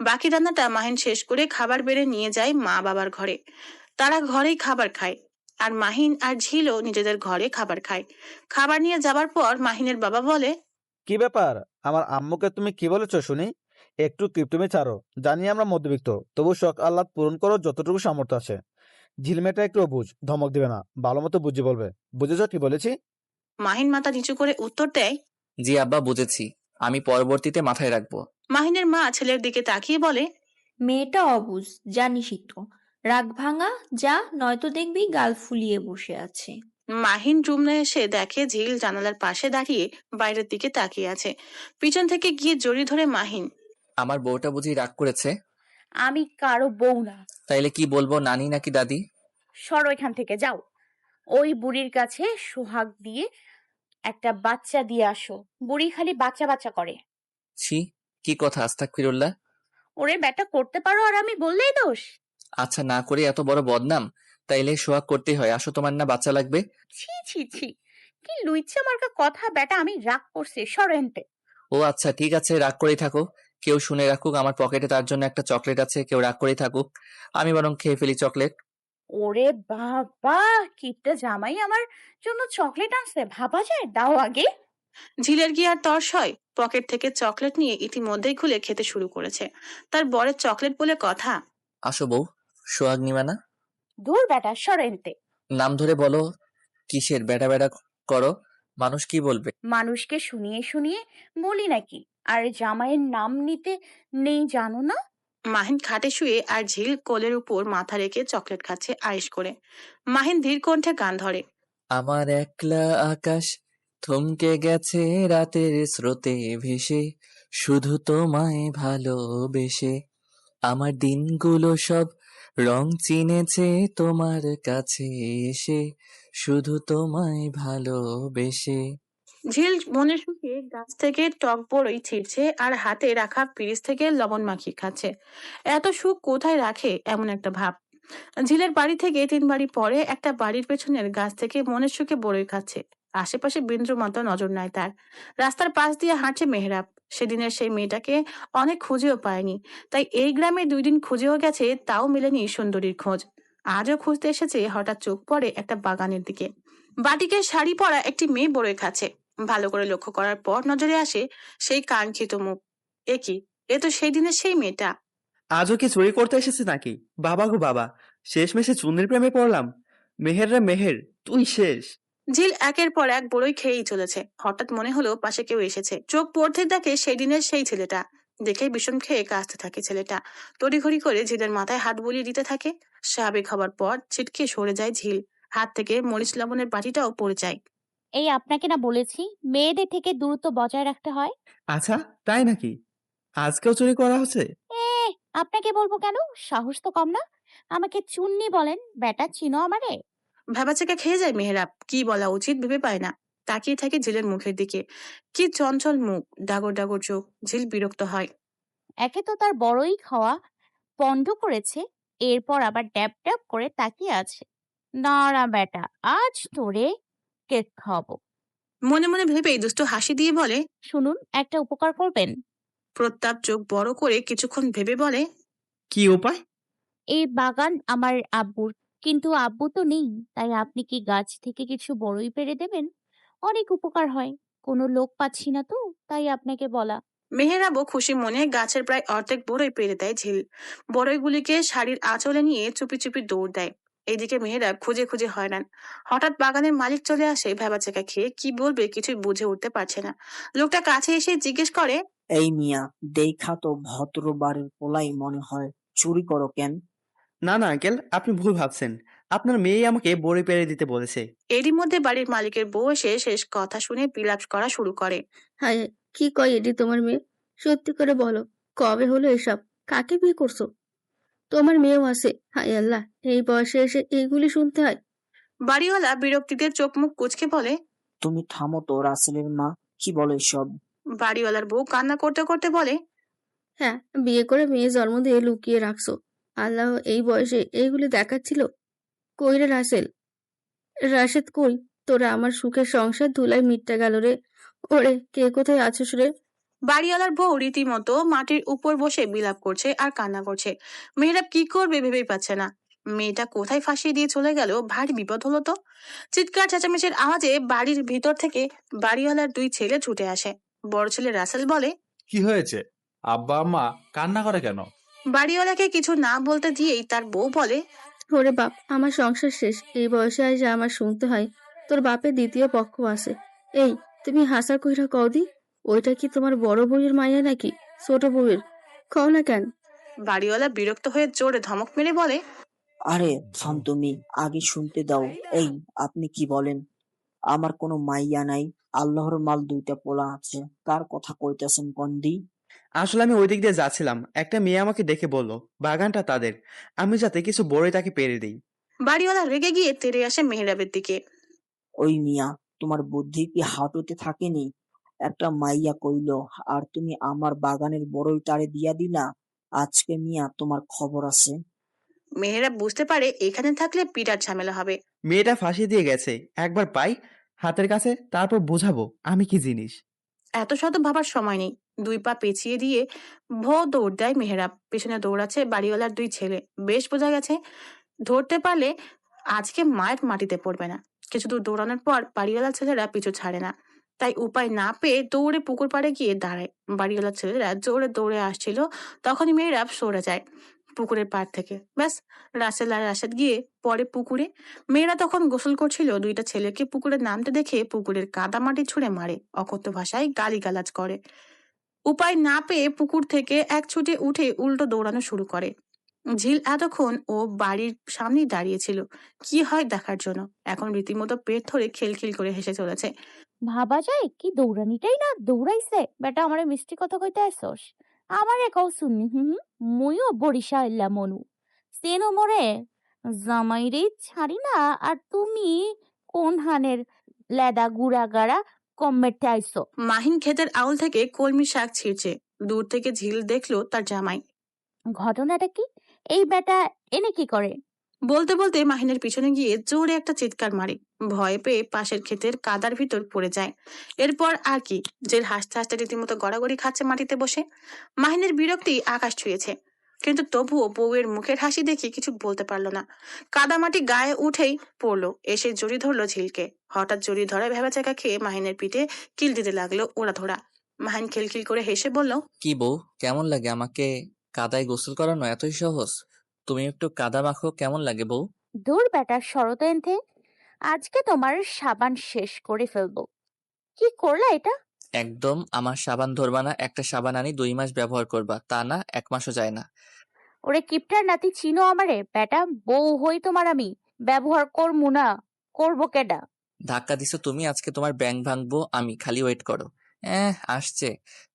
বাকি রান্নাটা মাহিন শেষ করে খাবার বেড়ে নিয়ে যায় মা বাবার ঘরে। তারা ঘরেই খাবার খায়। আর মাহিন আর ঝিলও নিজেদের ঘরে খাবার খায়। খাবার নিয়ে যাবার পর মাহিনের বাবা বলে, কি ব্যাপার, আমার আম্মুকে তুমি কি বলেছো শুনি? একটু কিপটুমি ছাড়ো। জানি আমরা মধ্যবিত্ত, তবু শখ আহ্লাদ পূরণ করো যতটুকু সামর্থ্য আছে। ঝিলমেটা একটু বুঝ, ধমক দিবে না, ভালো মতো বুঝি বলবে। বুঝেছো কি বলেছি? মাহিন মাথা নিচু করে উত্তর দেয়। জি আব্বা, বুঝেছি, আমি পরবর্তীতে মাথায় রাখবো। মাহিনের মা ছেলের দিকে তাকিয়ে বলে, মেয়েটা অবুঝ, জানিসই তো। রাগ ভাঙা, যা, নয়তো দেখবি গাল ফুলিয়ে বসে আছে। মাহিন রুমে এসে দেখে ঝিল জানালার পাশে দাঁড়িয়ে বাইরের দিকে তাকিয়ে আছে। পিছন থেকে গিয়ে জড়িয়ে ধরে মাহিন। আমার বউটা বুঝি রাগ করেছে? আমি কারো বউ না। তাইলে কি বলবো, নানি নাকি দাদি? সরো এখান থেকে, যাও। ওই বুড়ির কাছে সোহাগ দিয়ে একটা বাচ্চা দিয়ে আসো। বুড়ি খালি বাচ্চা বাচ্চা করে। ছি, কি কথা, আস্তাগফিরুল্লাহ। ওরে বেটা করতে পারো আর আমি বললেই দোষ? আচ্ছা, না করে এত বড় বদনাম? তাইলে সোহাগ করতেই হয়। আসো, তোমার না বাচ্চা লাগবে? ছি ছি ছি, কি লুইচ্ছা মার্কা কথা বেটা, আমি রাগ করছি, সরো হেনতে। ও আচ্ছা, ঠিক আছে, রাগ করেই থাকো। কেউ শুনে রাখুক, আমার পকেটে তার জন্য একটা চকলেট আছে। কেউ রাগ করেই থাকুক, আমি বরং খেয়ে ফেলি চকলেট। ওরে বাবা, কিপটা জামাই আমার জন্য চকলেট আনছে, ভাবা যায়? দাও আগে। ঝিলের গিয়ে আর তর্স হয়। পকেট থেকে চকলেট নিয়ে ইতিমধ্যেই খুলে খেতে শুরু করেছে। তার বরের চকলেট বলে কথা। আসো বউ, সোহাগ নিবা না? দূর বেটা, সরো হেনতে। নাম ধরে বলো। কিসের বেটা বেটা করো? মানুষ কি বলবে? মানুষকে শুনিয়ে শুনিয়ে বলি নাকি? আর জামাইয়ের নাম নিতে নেই জানো না? মাহিন খাটে শুয়ে আর ঝিল কোলের উপর মাথা রেখে চকলেট খাচ্ছে আয়েশ করে। মাহিন ধীর কণ্ঠে গান ধরে, আমার একলা আকাশ থমকে গেছে রাতের স্রোতে ভেসে, শুধু তোমায় ভালোবেসে। আমার দিনগুলো সব রং চিনেছে তোমার কাছে এসে, শুধু তোমায় ভালোবেসে। ঝিল মনের সুখে গাছ থেকে টক বড়ই ছিঁড়ছে আর হাতে রাখা পিরিচ থেকে লবণ মাখিয়ে খাচ্ছে। এত সুখ কোথায় রাখে এমন একটা ভাব। ঝিলের বাড়ি থেকে 3 বাড়ি পরে একটা বাড়ির পেছনের গাছ থেকে মনের সুখে বড়ই খাচ্ছে। আশেপাশে বিন্দু মতো নজর নাই তার। রাস্তার পাশ দিয়ে হাঁটছে মেহরাব। সেদিনের সেই মেয়েটাকে অনেক খুঁজেও পায়নি, তাই এই গ্রামে 2 দিন খুঁজেও গেছে, তাও মেলেনি সুন্দরীর খোঁজ। আজও খুঁজতে এসেছে, হঠাৎ চোখ পড়ে একটা বাগানের দিকে। বাটিকে শাড়ি পরা একটি মেয়ে বড়ই খাচ্ছে। ভালো করে লক্ষ্য করার পর নজরে আসে সেই কাঙ্ক্ষিত মুখ। এ কি, এ তো সেই দিনের সেই মেয়েটা। আজও কি চুরি করতে এসেছে নাকি? বাবা গো বাবা, শেষমেশে চুন্নির প্রেমে পড়লাম। মেহের রে মেহের, তুই শেষ। ঝিল একের পর এক বড়ই খেয়েই চলেছে। হঠাৎ মনে হলো পাশে কেউ এসেছে। চোখ পড়তে দেখে সেই দিনের সেই ছেলেটা। দেখে বিষম খেয়ে কাঁদতে থাকে ছেলেটা। তড়িঘড়ি করে ঝিলের মাথায় হাত বুলিয়ে দিতে থাকে। স্বাভাবিক হবার পর ছিটকে সরে যায় ঝিল। হাত থেকে মরিচ লবণের বাটিটাও পড়ে যায়। এই আপনাকে না বলেছি মেয়েদের থেকে দূরত্ব বজায় রাখতে হয়। আচ্ছা, তাই নাকি? আজকেও চুরি করা হচ্ছে? এ আপনাকে বলবো কেন? সাহস তো কম না। আমাকে চুন্নি বলেন, বেটা চিনো আমারে? ভেবাচেকা খেয়ে যায় মেহরাব। কি বলা উচিত ভেবে পায় না। তাকিয়ে থাকে ঝিলের মুখের দিকে। কি চঞ্চল মুখ, ডাগর ডাগর চোখ। ঝিল বিরক্ত হয়। একে তো তার বড়ই খাওয়া বন্ধ করেছে, এরপর আবার ড্যাব ড্যাব করে তাকিয়ে আছে। দাঁড়া বেটা, আজ তোরে কেক খাওয়াবো। মনে মনে ভেবেই দুষ্ট হাসি দিয়ে বলে। শুনুন, একটা উপকার করবেন। প্রতাপ চোখ বড় করে কিছুক্ষণ ভেবে বলে। কি উপায়? এই বাগান আমার আব্বুর, কিন্তু আব্বু তো নেই, তাই আপনি কি গাছ থেকে কিছু বড়ই পেড়ে দেবেন? অনেক উপকার হয়। কোনো লোক পাচ্ছি না তো, তাই আপনাকে বলা। মেহেরাবও খুশি মনে গাছের প্রায় অর্ধেক বড়ই পেরে দেয় ঝিল। বড়ইগুলিকে শাড়ির আঁচলে নিয়ে চুপি চুপি দৌড় দেয়। এদিকে মেহেরাব খুঁজে খুঁজে হয়রান। হঠাৎ বাগানের মালিক চলে আসে। ভেবাচেকা খেয়ে কি বলবে কিছুই বুঝে উঠতে পারছে না। লোকটা কাছে এসে জিজ্ঞেস করে। এই মিয়া, দেইখা তো ভদ্র বাড়ির পোলাই মনে হয়, চুরি করো কেন? না না আঙ্কেল, আপনি ভুল ভাবছেন। আপনার মেয়ে আমাকে বড়ি পেরে দিতে বলেছে। এরই মধ্যে বাড়ির মালিকের বউ এসে শেষ কথা শুনে বিলাপ করা শুরু করে। হায়, কি কয় এটি তোমার মেয়ে? সত্যি করে বলো, কবে হলো এসব? কাকে বিয়ে করছো? তোমার মেয়েও আছে? হায় আল্লাহ, এই বয়সে এসে এইগুলি শুনতে হয়? বাড়িওয়ালা বিরক্তিতে চোখ মুখ কুঁচকে বলে। তুমি থামো তো রাসেলের মা, কি বলে সব? বাড়িওয়ালার বউ কান্না করতে করতে বলে। হ্যাঁ, বিয়ে করে মেয়ে জন্ম দিয়ে লুকিয়ে রাখছো। আল্লাহ, এই বয়সে এইগুলি দেখাচ্ছিল? কই রে রাসেল, রাশেদ কই? তোরা আমার সুখের সংসার ধুলায় মিটটা গেল রে। ওরে, কে কোথায় আছিস রে? বাড়িওয়ালার বউ রীতিমতো মাটির উপর বসে বিলাপ করছে আর কান্না করছে। মেয়েরা কি করবে ভেবেই পাচ্ছে না। মেয়েটা কোথায় ফাঁসিয়ে দিয়ে চলে গেল, ভারী বিপদ হলো তো। চিৎকার চেঁচামেচির আওয়াজে বাড়ির ভিতর থেকে বাড়িওয়ালার 2 ছেলে ছুটে আসে। বড় ছেলে রাসেল বলে। কি হয়েছে? আব্বা আম্মা কান্না করে কেন? বাড়িওয়ালাকে কিছু না বলতে দিয়েই তার বউ বলে। ওরে বাপ, আমার সংসার শেষ। এই বয়সে এসে আমার শুনতে হয় তোর বাপের দ্বিতীয় পক্ষ আছে। এই, তুমি হাসা কইরা কওদি, ওইটা কি তোমার বড় বউয়ের মাইয়া নাকি ছোট বউয়ের? কও না কেন? বাড়িওয়ালা বিরক্ত হয়ে জোরে ধমক মেরে বলে। আরে থাম তুমি, আগে শুনতে দাও। এই, আপনি কি বলেন? আমার কোনো মাইয়া নাই, আল্লাহর মাল 2টা পোলা আছে, কার কথা কইতেছেন কন্দি? আসলে আমি ওই দিক দিয়ে যাচ্ছিলাম, একটা মেয়ে আমাকে দেখে বলল বাগানটা তাদের, আমি যাতে কিছু বড়ই তাকে পেরে দিই। বাড়িওয়ালা রেগে গিয়ে তেড়ে আসে মেহরাবের দিকে। ওই মিয়া, তোমার বুদ্ধি কি হাঁটুতে থাকেনি? একটা মাইয়া কইল আর তুমি আমার বাগানের বড়ই টারে দিয়া দিলা। আজকে মিয়া তোমার খবর আছে। মেহেরাব বুঝতে পারে এখানে থাকলে বিরাট ঝামেলা হবে। মেয়েটা ফাঁসি দিয়ে গেছে, একবার পাই হাতের কাছে, তারপর বোঝাবো আমি কি জিনিস। এত শত ভাবার সময় নেই। 2 পা পেছিয়ে দিয়ে দৌড় দেয় মেহেরাব। পেছনে দৌড়াচ্ছে বাড়িওয়ালার 2 ছেলে। বেশ বোঝা গেছে, ধরতে পারলে আজকে মায়ের মাটিতে পড়বে না। কিছু দূর দৌড়ানোর পর বাড়িওয়ালার ছেলেরা পিছু ছাড়ে না, তাই উপায় না পেয়ে দৌড়ে পুকুর পাড়ে গিয়ে দাঁড়ায়। বাড়িওয়ালার ছেলেরা জোরে দৌড়ে আসছিল, তখনই মেহেরাব সরে যায় পুকুরের পাড় থেকে। ব্যাস, রাসেল আর রাশেদ গিয়ে পরে পুকুরে। মেয়েরা তখন গোসল করছিল। 2টা ছেলেকে পুকুরে নামতে দেখে পুকুরের কাদামাটি ছুঁড়ে মারে, অকথ্য ভাষায় গালিগালাজ করে। উপায় না পেয়ে পুকুর থেকে এক ছুটে উঠে উল্টো দৌড়ানো শুরু করে। ঝিল এতক্ষণ ও বাড়ির সামনেই দাঁড়িয়েছিল কি হয় দেখার জন্য। এখন রীতিমতো পেট ধরে খিলখিল করে হেসে চলেছে। ভাবা যায় কি দৌড়ানিটাই না দৌড়াইছে বেটা, আমারে মিষ্টি কথা কইতে আসছস? আমারে কও শুননি। হুম, মুইও বরিশাইল্লা মনু। চেনো মোরে? জামাইরে ছাড়ি না, আর তুমি কোন হানের লেদা গুড়াগাড়া কমেটে আইছো? মাহিন ক্ষেতের আউল থেকে কলমি শাক ছিঁড়ছে। দূর থেকে ঝিল দেখলো তার জামাই। ঘটনাটা কি? এই বেটা এনে কি করে? বলতে বলতে মাহিনের পিছনে গিয়ে জোরে একটা চিৎকার মারে। ভয় পেয়ে পাশের ক্ষেতের কাদার ভিতর পড়ে যায়। এরপর আর কি, জেল হাসতে হাসতে রীতিমতো গড়াগড়ি খাচ্ছে মাটিতে বসে। মাহিনের বিরক্তি আকাশ ছুঁয়েছে, কিন্তু তবুও বউয়ের মুখের হাসি দেখে কিছু বলতে পারলো না। কাদামাটি গায়ে উঠেই পড়লো, এসে জড়ি ধরলো ঝিলকে। হঠাৎ জড়ি ধরে ভেবাচাকা খেয়ে মাহিনের পিঠে কিল দিতে লাগলো ওরা ধরা। মাহিন খিলখিল করে হেসে বলল, কি বউ, কেমন লাগে আমাকে কাদায় গোসল করানো? এতই সহজ? তুমি একটু কাদা মাখো, কেমন লাগে বউ? দূর বেটা, সরো এনথে। আজকে তোমার সাবান শেষ করে ফেলবো। কি করলা এটা? একদম আমার সাবান ধরবা না। একটা সাবান আনি 2 মাস ব্যবহার করবা, তা না 1 মাসও যায় না। ওরে কিপটার নাতি, চিনো আমারে? বেটা, বউ হই তোমার আমি, ব্যবহার করমু না? করবো কেডা? ধাক্কা দিছো তুমি, আজকে তোমার ব্যাংক ভাঙবো আমি, খালি ওয়েট করো। আসছে।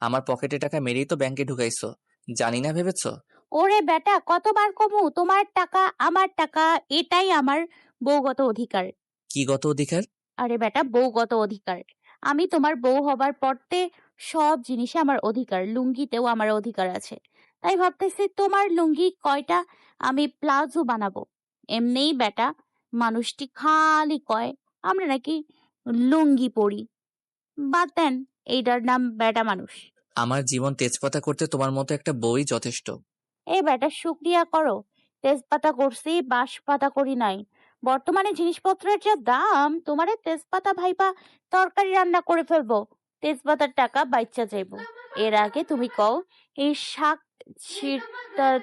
আমার পকেটে টাকা মেরেই তো ব্যাংকে ঢুকাইছো, জানি না ভেবেছো? ওরে বেটা, কতবার কমু তোমার টাকা আমার টাকা, এটাই আমার বউগত অধিকার। কি গত অধিকার? আরে বেটা, বউগত অধিকার। আমি তোমার বউ হবার পরতে সব জিনিসে আমার অধিকার, লুঙ্গিতেও আমার অধিকার আছে। তাই ভাবতেছি তোমার লুঙ্গি কয়টা আমি প্লাজো বানাবো। এমনিই বেটা, মানুষটি খালি কয় আমরা নাকি লুঙ্গি পরি। বাদ দেন, এইটার নাম বেটা মানুষ। আমার জীবন তেজপাতা করতে তোমার মতো একটা বউই যথেষ্ট। এই বেটা, শুকরিয়া করো। তেজপাতা করছি, বাঁশপাতা করি নাই। বর্তমানে জিনিসপত্রের যা দাম, তোমারে তেজপাতা ভাইবা তরকারি রান্না করে ফেলবো। তেজপাতার টাকা বাইচ্চা যাইব। এর আগে তুমি কও, এই শাক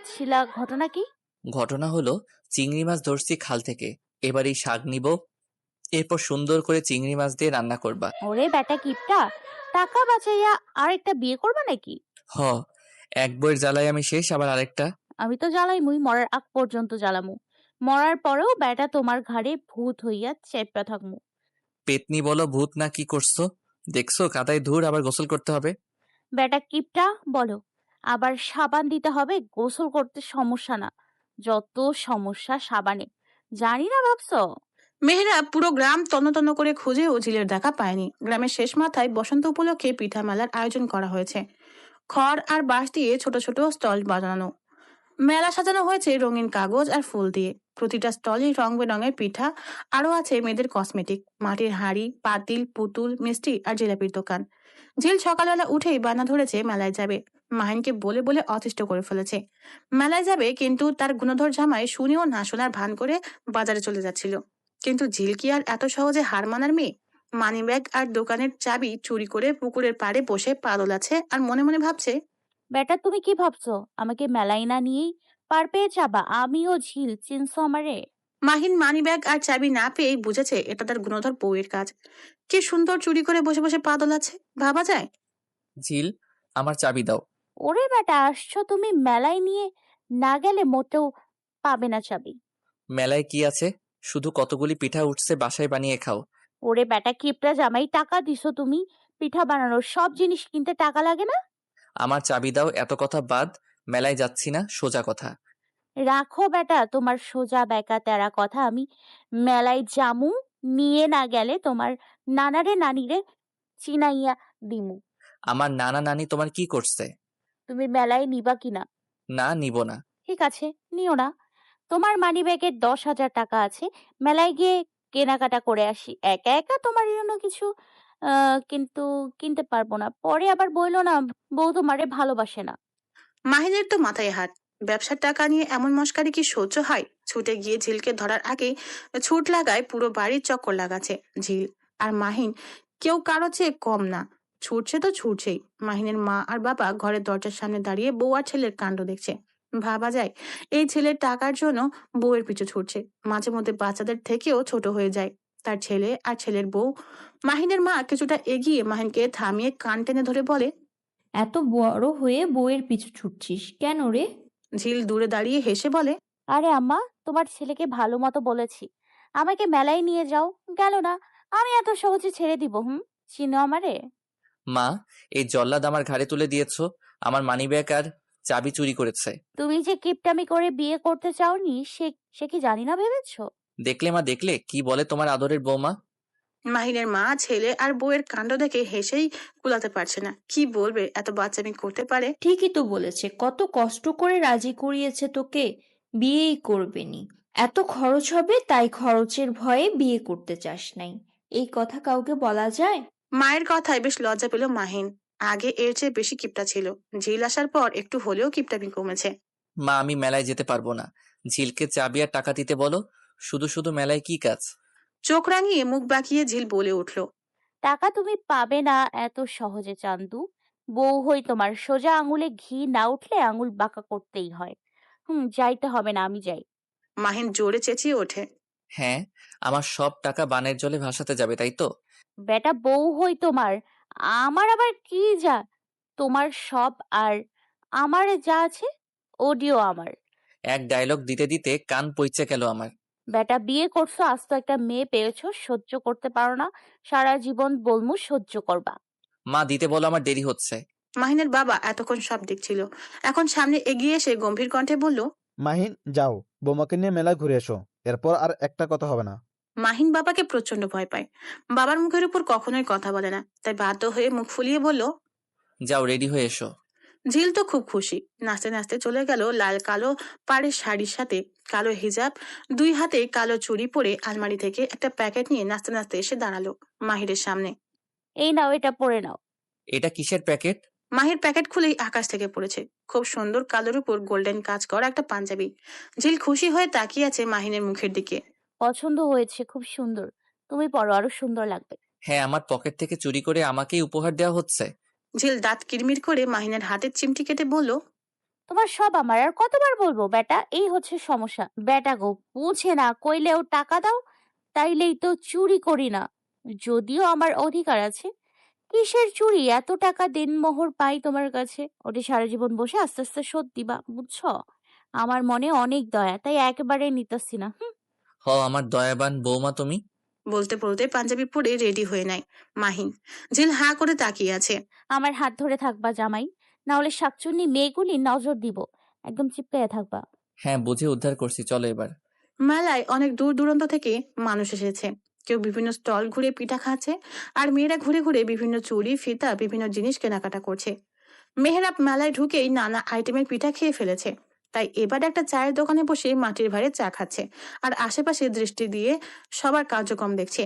ছিলা ঘটনা কি? ঘটনা হলো, চিংড়ি মাছ ধরছি খাল থেকে, এবার এই শাক নিব, এরপর সুন্দর করে চিংড়ি মাছ দিয়ে রান্না করবা। ওরে বেটা কিপটা, টাকা বাঁচাইয়া আরেকটা বিয়ে করবা নাকি? হ, এক বইয়ের জ্বালায় আমি শেষ, আবার আরেকটা। আমি তো জ্বালাইমুই, মরার আগ পর্যন্ত জ্বালামু। মরার পরেও বেটা তোমার ঘাড়ে ভূত হইয়া চেপা থাকমু। পেতনি বলো, ভূত না কি করছো? দেখছো কাদায় ধুর, আবার গোসল করতে হবে। বেটা কিপটা, বলো। আবার সাবান দিতে হবে? গোসল করতে সমস্যা না, যত সমস্যা সাবানে। জানি না ভাবছো? মেহেরা পুরো গ্রাম তন্ন তন্ন করে খুঁজেও ঝিলের দেখা পায়নি। গ্রামের শেষ মাথায় বসন্ত উপলক্ষে পিঠা মেলার আয়োজন করা হয়েছে। খড় আর বাঁশ দিয়ে ছোট ছোট স্টল বানানো। মেলা সাজানো হয়েছে রঙিন কাগজ আর ফুল দিয়ে। প্রতিটা স্টলে রং বেরঙের পিঠা, আরো আছে মেয়েদের কসমেটিক, মাটির হাঁড়ি, পাতিল, পুতুল, মিষ্টি আর জিলাপির দোকান। ঝিল সকালবেলা উঠেই বায়না ধরেছে মেলায় যাবে। মাহিনকে বলে বলে অতিষ্ঠ করে ফেলেছে। মেলায় যাবে, কিন্তু তার গুণধর জামাই শুনেও না শোনার ভান করে বাজারে চলে যাচ্ছিল। কিন্তু ঝিল কি আর এত সহজে হার মানার মেয়ে? মানিব্যাগ আর দোকানের চাবি চুরি করে পুকুরের পাড়ে বসে পা দোলাচ্ছে আর মনে মনে ভাবছে, বেটা তুমি কি ভাবছো আমাকে মেলায় না নিয়েই পার পেয়ে যাবা? আমিও ঝিল, চিনছো আমারে? মাহিন মানিব্যাগ আর চাবি না পেয়েই বুঝেছে এটা তার গুণধর বউয়ের কাজ। কি সুন্দর চুরি করে বসে বসে পা দোলাচ্ছে, ভাবা যায়? ঝিল, আমার চাবি দাও। ওরে বেটা, আসছো তুমি মেলায়, নিয়ে না গেলে মোটেও পাবে না চাবি। মেলায় কি আছে? শুধু কতগুলি পিঠা উঠছে, বাসায় বানিয়ে খাও। ওরে বেটা কিপটা জামাই, টাকা দিছো তুমি পিঠা বানানোর, সব জিনিস কিনতে টাকা লাগে না? আমার চাবি দাও, এত কথা বাদ। মেলায় যাচ্ছি না, সোজা কথা। রাখো বেটা তোমার সোজা বেকা তেরা কথা। আমি মেলায় জামু, নিয়ে না গেলে তোমার নানারে নানিরে চিনাইয়া দিমু। আমার নানা নানি তোমার কি করছে? তুমি মেলায় নিবা কিনা? না, নিব না। ঠিক আছে, নিও না। তোমার মানিব্যাগে 10,000 টাকা আছে, মেলায় গিয়ে কেনাকাটা করে আসি। একা একা তোমার জন্য কিছু কিন্তু কিনতে পারবো না। পরে আবার বইলো না বউ তোমারে ভালোবাসে না। মাহিনের তো মাথায় হাত। ব্যবসার টাকা নিয়ে এমন মস্কারি কি সহ্য হয়? ছুটে গিয়ে ঝিলকে ধরার আগেই ছুট লাগায় পুরো বাড়ির চক্কর লাগাচ্ছে। ঝিল আর মাহিন কেউ কারো চেয়ে কম না। ছুটছে তো ছুটছেই। মাহিনের মা আর বাবা ঘরের দরজার সামনে দাঁড়িয়ে বউ আর ছেলের কাণ্ড দেখছে। ভাবা যায়, এই ছেলের টাকার জন্য বউয়ের পিছু ছুটছে। মাঝে মধ্যে বাচ্চাদের থেকেও ছোট হয়ে যায় তার ছেলে আর ছেলের বউ। মাহিনের মা কিছুটা এগিয়ে মাহিনকে থামিয়ে কান টেনে ধরে বলে, এত বড় হয়ে বউয়ের পিছু ছুটছিস কেন রে? ঝিল দূরে দাঁড়িয়ে হেসে বলে, আরে আম্মা, তোমার ছেলেকে ভালো মতো বলেছি আমাকে মেলায় নিয়ে যাও, গেল না। আমি এত সহজে ছেড়ে দিব? চিনো আমারে? মা, এই জল্লাদ আমার ঘাড়ে তুলে দিয়েছো। আমার মানিব্যাগ আর চাবি চুরি করেছে। তুমি যে কিপটামি করে বিয়ে করতে চাওনি সে সে কি জানি না ভেবেছো? দেখলে মা, দেখলে কি বলে তোমার আদরের বৌমা। মাহিনের মা ছেলে আর বউয়ের কাণ্ড দেখে হেসেই কুলাতে পারছে না। কি বলবে, এত বাচ্চামি করতে পারে? ঠিকই তো বলেছে, কত কষ্ট করে রাজি করিয়েছে তোকে, বিয়েই করবেনি। এত খরচ হবে তাই খরচের ভয়ে বিয়ে করতে চাস নাই, এই কথা কাউকে বলা যায়? মায়ের কথায় বেশ লজ্জা পেল মাহিন। আগে এর চেয়ে বেশি কিপটা ছিল, ঝিল আসার পর একটু হলেও কিপটামি কমেছে। মা, আমি মেলায় যেতে পারবো না। ঝিলকে চাবি আর টাকা দিতে বলো। শুধু শুধু মেলায় কি কাজ? চোখ রাঙিয়ে মুখ বাঁকিয়ে ঝিল বলে উঠল, টাকা তুমি পাবে না এত সহজে চান্দু। বউ হই তোমার, সোজা আঙুলে ঘি না উঠলে আঙুল বাঁকা করতেই হয়। যাইতে হবে না, আমি যাই। মাহিন জোরে চেঁচিয়ে ওঠে। হ্যাঁ, আমার সব টাকা বানের জলে ভাসাতে যাবে, তাই তো? বেটা, বউ হই তোমার, আমার আবার কি যা? তোমার সব আর আমার যা আছে ওডিও আমার। এক ডায়লগ দিতে দিতে কান পইচে গেল আমার। বেটা, বিয়ে করছো, আস্ত একটা মেয়ে পেয়েছো, সহ্য করতে পারো না, সারা জীবন বলমু সহ্য করবা। মা, দিতে বলো, আমার দেরি হচ্ছে। মাহিনের বাবা এতক্ষণ সব দেখছিল, এখন সামনে এগিয়ে এসে গম্ভীর কণ্ঠে বলল, মাহিন, যাও বৌমাকে নিয়ে মেলায় ঘুরে এসো, এরপর আর একটা কথা হবে না। মাহিন বাবাকে প্রচন্ড ভয় পায়, বাবার মুখের উপর কখনোই কথা বলে না, তাই বাধ্য হয়ে মুখ ফুলিয়ে বলল। যাও, রেডি হয়ে এসো। ঝিল তো খুব খুশি, নাচতে নাচতে চলে গেল লাল কালো পাড়ের শাড়ির সাথে কালো হিজাব, দুই হাতে কালো চুড়ি পরে আলমারি থেকে একটা প্যাকেট নিয়ে নাচতে নাচতে এসে দাঁড়ালো মাহিরের সামনে। এই নাও, এটা পরে নাও। এটা কিসের প্যাকেট? মাহির প্যাকেট খুলেই আকাশ থেকে পড়েছে খুব সুন্দর কালোর উপর গোল্ডেন কাজ করা একটা পাঞ্জাবি। ঝিল খুশি হয়ে তাকিয়ে আছে মাহিনের মুখের দিকে। পছন্দ হয়েছে, খুব সুন্দর। তুমি পরো, আরো সুন্দর লাগবে। হ্যাঁ, আমার পকেট থেকে চুরি করে আমাকেই উপহার দেওয়া হচ্ছে। ঝিল দাঁত কিরমির করে মাহিনের হাতের চিমটি কেটে বলল, তোমার সব আমার, আর কতবার বলবো বেটা, এই হচ্ছে সমস্যা। বেটা গো, বুঝে না, কইলেও টাকা দাও, তাইলেই তো চুরি করি না। যদিও আমার অধিকার আছে। কিসের চুরি? এত টাকা দেনমোহর পাই তোমার কাছে, ওটি সারা জীবন বসে আস্তে আস্তে শোধ দিবা, বুঝছো? আমার মনে অনেক দয়া, তাই একেবারে নিতেছি না। আমার দয়াবান বৌমা তুমি। বলতে বলতে পাঞ্জাবি পরে রেডি হয়ে নেয় মাহিন। ঝিল হাঁ করে তাকিয়ে আছে। আমার হাত ধরে থাকবা জামাই, না হলে শাকচুন্নি মেয়েগুলি নজর দিব, একদম চিপকাইয়া থাকবা। হ্যাঁ, বুঝে উদ্ধার করছি, চলো এবার। মেলায় অনেক দূর দূরান্ত থেকে মানুষ এসেছে, কেউ বিভিন্ন স্টল ঘুরে পিঠা খাচ্ছে, আর মেয়েরা ঘুরে ঘুরে বিভিন্ন চুড়ি ফিতা বিভিন্ন জিনিস কেনাকাটা করছে। মেহেরাব মেলায় ঢুকেই নানা আইটেমের পিঠা খেয়ে ফেলেছে, তাই এবার একটা চায়ের দোকানে বসে মাটির ভাঁড়ে চা খাচ্ছে আর আশেপাশে দৃষ্টি দিয়ে সবার কার্যক্রম দেখছে।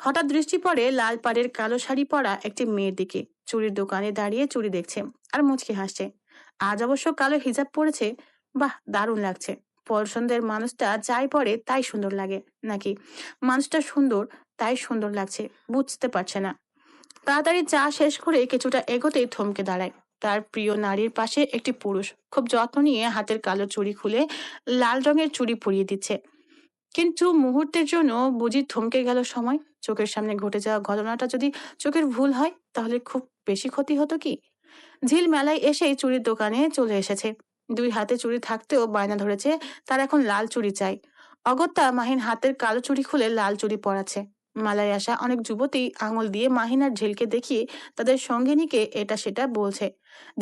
হঠাৎ দৃষ্টি পড়ে লাল পাড়ের কালো শাড়ি পরা একটি মেয়ের দিকে, চুড়ির দোকানে দাঁড়িয়ে চুড়ি দেখছে আর মুচকি হাসছে। আজ অবশ্য কালো হিজাব পরেছে। বাহ, দারুণ লাগছে। পছন্দের মানুষটা যাই পরে তাই সুন্দর লাগে, নাকি মানুষটা সুন্দর তাই সুন্দর লাগছে, বুঝতে পারছে না। তাড়াতাড়ি চা শেষ করে কিছুটা এগোতেই থমকে দাঁড়ায়। তার প্রিয় নারীর পাশে একটি পুরুষ খুব যত্ন নিয়ে হাতের কালো চুড়ি খুলে লাল রঙের চুড়ি পরিয়ে দিচ্ছে। কিন্তু মুহূর্তের জন্য বুঝি থমকে গেল সময়। চোখের সামনে ঘটে যাওয়া ঘটনাটা যদি চোখের ভুল হয় তাহলে খুব বেশি ক্ষতি হতো কি? ঝিল মেলায় এসেই চুড়ির দোকানে চলে এসেছে। দুই হাতে চুড়ি থাকতেও বায়না ধরেছে তার এখন লাল চুড়ি চাই। অগত্যা মাহিন হাতের কালো চুড়ি খুলে লাল চুড়ি পরাচ্ছে। মেলায় আসা অনেক যুবতী আঙুল দিয়ে মাহিন আর ঝিলকে দেখিয়ে তাদের সঙ্গিনীকে এটা সেটা বলছে।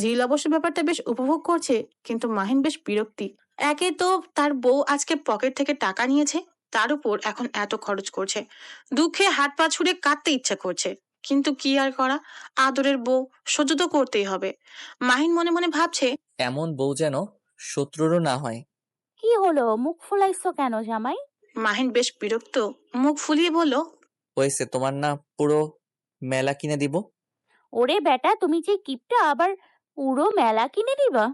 ঝিল অবশ্য ব্যাপারটা বেশ উপভোগ করছে, কিন্তু মাহিন বেশ বিরক্তি। একে তো তার বউ আজকে পকেট থেকে টাকা নিয়েছে, তার উপর এখন এত খরচ করছে। দুঃখে হাত পা ছুড়ে কাঁদতে ইচ্ছা করছে, কিন্তু কি আর করা, আদরের বউ, সহ্য তো করতেই হবে। মাহিন মনে মনে ভাবছে, এমন বউ যেন শত্রুরও না হয়। কি হলো, মুখ ফুলাইছো কেন জামাই? মাহিন বেশ বিরক্ত, মুখ ফুলিয়ে বলল, হয়েছে, তোমার না পুরো মেলা কিনে দিব। ওরে বেটা, তুমি যে কিপটা, আবার পুরো মেলা কিনে দিবা?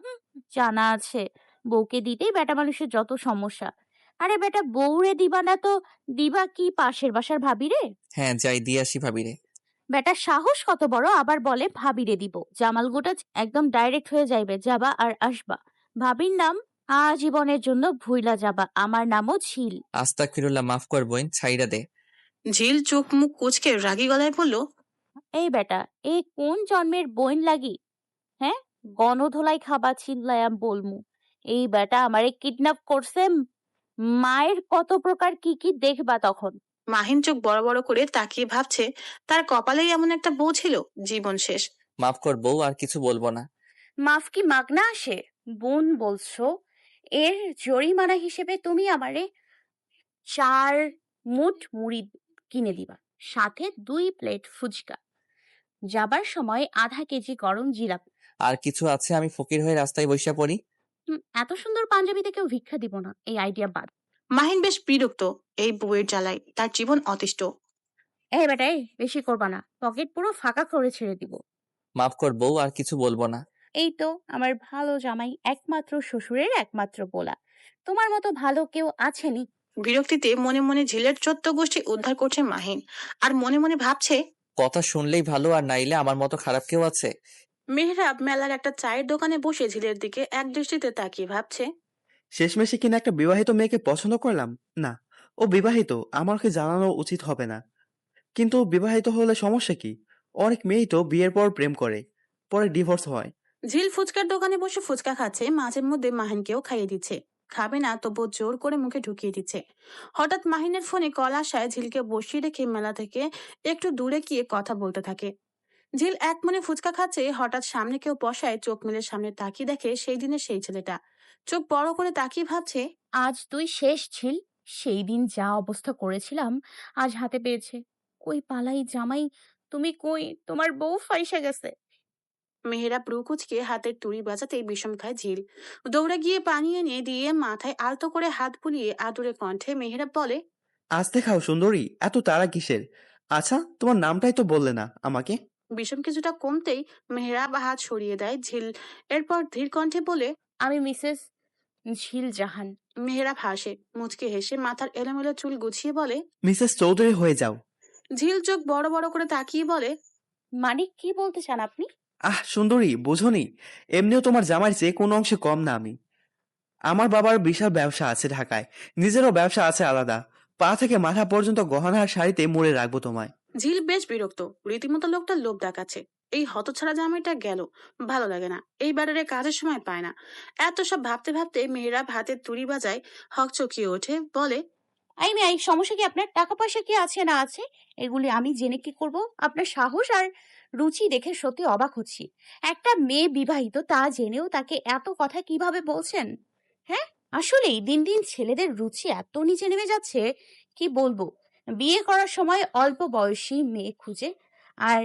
জানা আছে, বউকে দিতেই বেটা মানুষের যত সমস্যা। আরে বেটা, বউরে দিবা না তো দিবা কি পাশের বাসার ভাবিরে? হ্যাঁ, যাই দিয়ে আসি ভাবিরে। বেটা সাহস কত বড়, আবার বলে ভাবিরে দিব। জামাল গোটা একদম ডাইরেক্ট হয়ে যাইবে, যাবা আর আসবা। ভাবির নাম আজীবনের জন্য ভুইলা যাবা, আমার নামও ঝিল। আস্তাগফিরুল্লাহ, মাফ কর বোন, ছাইড়া দে। ঝিল চোখ মুখ কুচকে রাগী গলায় বলল, এই বেটা, এই কোন জন্মের বইন লাগি? হ্যাঁ, গণধোলাই খাবা চিল্লায়া বলমু। এই বেটা আমারে কিডন্যাপ করছে, মায়ের কত প্রকার কি কি দেখবা তখন। মাহিন চোখ বড় বড় করে তাকিয়ে ভাবছে তার কপালেই এমন একটা বউ ছিল, জীবন শেষ। মাফ কর বউ, আর কিছু বলবো না। মাফ কি মাগনা আসে? বোন বলছো, এর জরিমানা হিসেবে তুমি আমারে 4 মুঠ মুড়ি কিনে দিবা, সাথে 2 প্লেট ফুচকা, যাবার সময় আধা কেজি গরম জিলাপি। আর কিছু আছে আমি ফকির হয়ে রাস্তায় বইসা পড়ি? এত সুন্দর পাঞ্জাবিতে কেউ ভিক্ষা দিব না, এই আইডিয়া বাদ। মাহিন বেশ বিরক্ত এই বউয়ের জ্বালায়, তার জীবন অতিষ্ঠ। এই বেটা, এই বেশি করবা না, পকেট পুরো ফাঁকা করে ছেড়ে দিব। মাফ কর বউ, আর কিছু বলবো না। এই তো আমার ভালো জামাই, একমাত্র শ্বশুরের একমাত্র পোলা, তোমার মতো ভালো কেউ আছেনি? বিরক্তিতে মনে মনে ঝিলের 14 গোষ্ঠী উদ্ধার করছে মাহিন, আর মনে মনে ভাবছে কথা শুনলেই ভালো, আর নাইলে আমার মতো খারাপ কেউ আছে? মেহরাব মেলার একটা চায়ের দোকানে বসে ঝিলের দিকে এক দৃষ্টিতে তাকিয়ে ভাবছে, শেষমেশে কিনা একটা বিবাহিত মেয়েকে পছন্দ করলাম না। ও বিবাহিত, আমাকে জানানো উচিত হবে না। কিন্তু বিবাহিত হলে সমস্যা কি? অনেক মেয়েই তো বিয়ের পর প্রেম করে, পরে ডিভোর্স হয়। ঝিল ফুচকার দোকানে বসে ফুচকা খাচ্ছে, মাঝে মধ্যে মাহিনকেও খাইয়ে দিচ্ছে। খাবে না তবু জোর করে মুখে ঢুকিয়ে দিচ্ছে। হঠাৎ মাহিনের ফোনে কল আসায় ঝিলকে বসিয়ে রেখে মেলা থেকে একটু দূরে গিয়ে কথা বলতে থাকে। ঝিল এক মনে ফুচকা খাচ্ছে, হঠাৎ সামনে কেউ বসায় চোখ মেলে সামনে তাকিয়ে দেখে সেই দিনের সেই ছেলেটা। চোখ বড় করে তাকিয়ে ভাবছে, আজ তুই শেষ ছিল, সেই দিন যা অবস্থা করেছিলাম আজ হাতে পেয়েছে। ওই পালাই জামাই, তুমি কই? তোমার বউ ফাইসা গেছে। মেহেরা প্রুকুচকে হাতের তুড়ি বাজাতেই বিষম খায় ঝিল। দৌড়ে গিয়ে পানি এনে দিয়ে মাথায় আলতো করে হাত বুলিয়ে আদুরে কণ্ঠে মেহেরা বলে, আস্তে খাও সুন্দরী, এত তাড়া কিসের? আচ্ছা, তোমার নামটাই তো বললে না আমাকে। বিষম কিছুটা কমতেই মেহরাব হাত সরিয়ে দেয় ঝিল। এরপর ধীর কণ্ঠে বলে, আমি মিসেস ঝিল জাহান। মেহরাব হাসে, মুচকে হেসে মাথার এলোমেলো চুল গুছিয়ে বলে। মিসেস চৌধুরী হয়ে যাও। ঝিল চোখ বড় বড় করে তাকিয়ে বলে, মানে কি বলতে চান আপনি? আহ সুন্দরী, বোঝনি? এমনিও তোমার জামাইয়ের চেয়ে কোনো অংশে কম না আমি। আমার বাবার বিশাল ব্যবসা আছে ঢাকায়, নিজেরও ব্যবসা আছে আলাদা। পা থেকে মাথা পর্যন্ত গহনা আর শাড়িতে মুড়ে রাখবো তোমায়। ঝিল বেশ বিরক্ত, রীতিমতো লোকটা লোভ দেখাচ্ছে। এই হতছাড়া জামাইটা গেল, ভালো লাগে না, এই ব্যাটারে কাজের সময় পায় না। এত সব ভাবতে ভাবতে মেহরাব হাতের তুড়ি বাজায়, হকচকিয়ে ওঠে, বলে, এই মেয়ে, এই সমস্যা কি আপনার? টাকা পয়সা কি আছে না আছে এগুলি আমি জেনে কি করব? আপনার সাহস আর রুচি দেখে সত্যি অবাক হচ্ছি। একটা মেয়ে বিবাহিত, তা জেনেও তাকে এত কথা কিভাবে বলছেন? হ্যাঁ, আসলেই দিন দিন ছেলেদের রুচি এত নিচে নেমে যাচ্ছে, কি বলবো। বিয়ে করার সময় অল্প বয়সী মেয়ে খুঁজে, আর